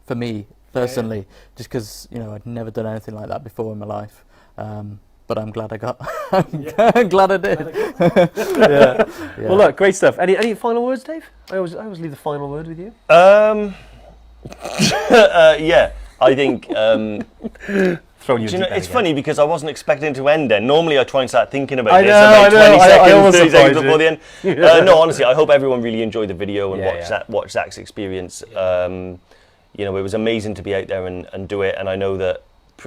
Speaker 6: for me personally, just because, you know, I'd never done anything like that before in my life. But I'm glad I got. I'm glad I did.
Speaker 5: Yeah. Well, look, great stuff. Any final words, Dave? I always leave the final word with you.
Speaker 2: Yeah, I think. It's funny because I wasn't expecting to end then. Normally I try and start thinking about this about 20 seconds, 30 seconds before the end. No, honestly, I hope everyone really enjoyed the video and watch Zach's experience. You know, it was amazing to be out there and do it, and I know that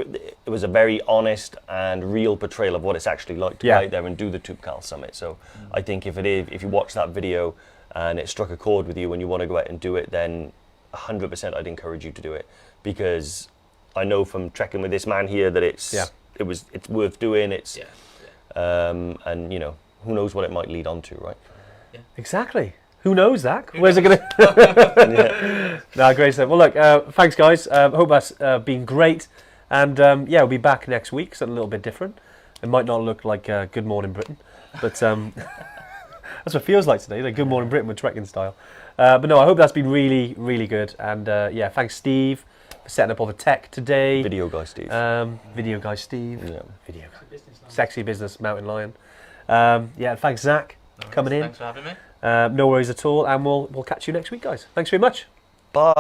Speaker 2: it was a very honest and real portrayal of what it's actually like to go out there and do the Toubkal summit. So I think if you watch that video and it struck a chord with you and you want to go out and do it, then 100% I'd encourage you to do it, because I know from trekking with this man here that it's worth doing. And you know, who knows what it might lead on to, right?
Speaker 5: Yeah. Exactly. Who knows, Zach? Where's it going to... No, great stuff. Well, look, thanks, guys. Hope that's been great. And, we'll be back next week, something a little bit different. It might not look like Good Morning Britain, but that's what it feels like today, like Good Morning Britain with trekking style. But no, I hope that's been really, really good. And, thanks, Steve, for setting up all the tech today.
Speaker 2: Video guy Steve.
Speaker 5: Video guy Steve. Yeah. Video guy. Sexy business mountain lion. And thanks, Zach, coming in.
Speaker 6: Thanks for having me.
Speaker 5: No worries at all, and we'll catch you next week, guys. Thanks very much.
Speaker 2: Bye.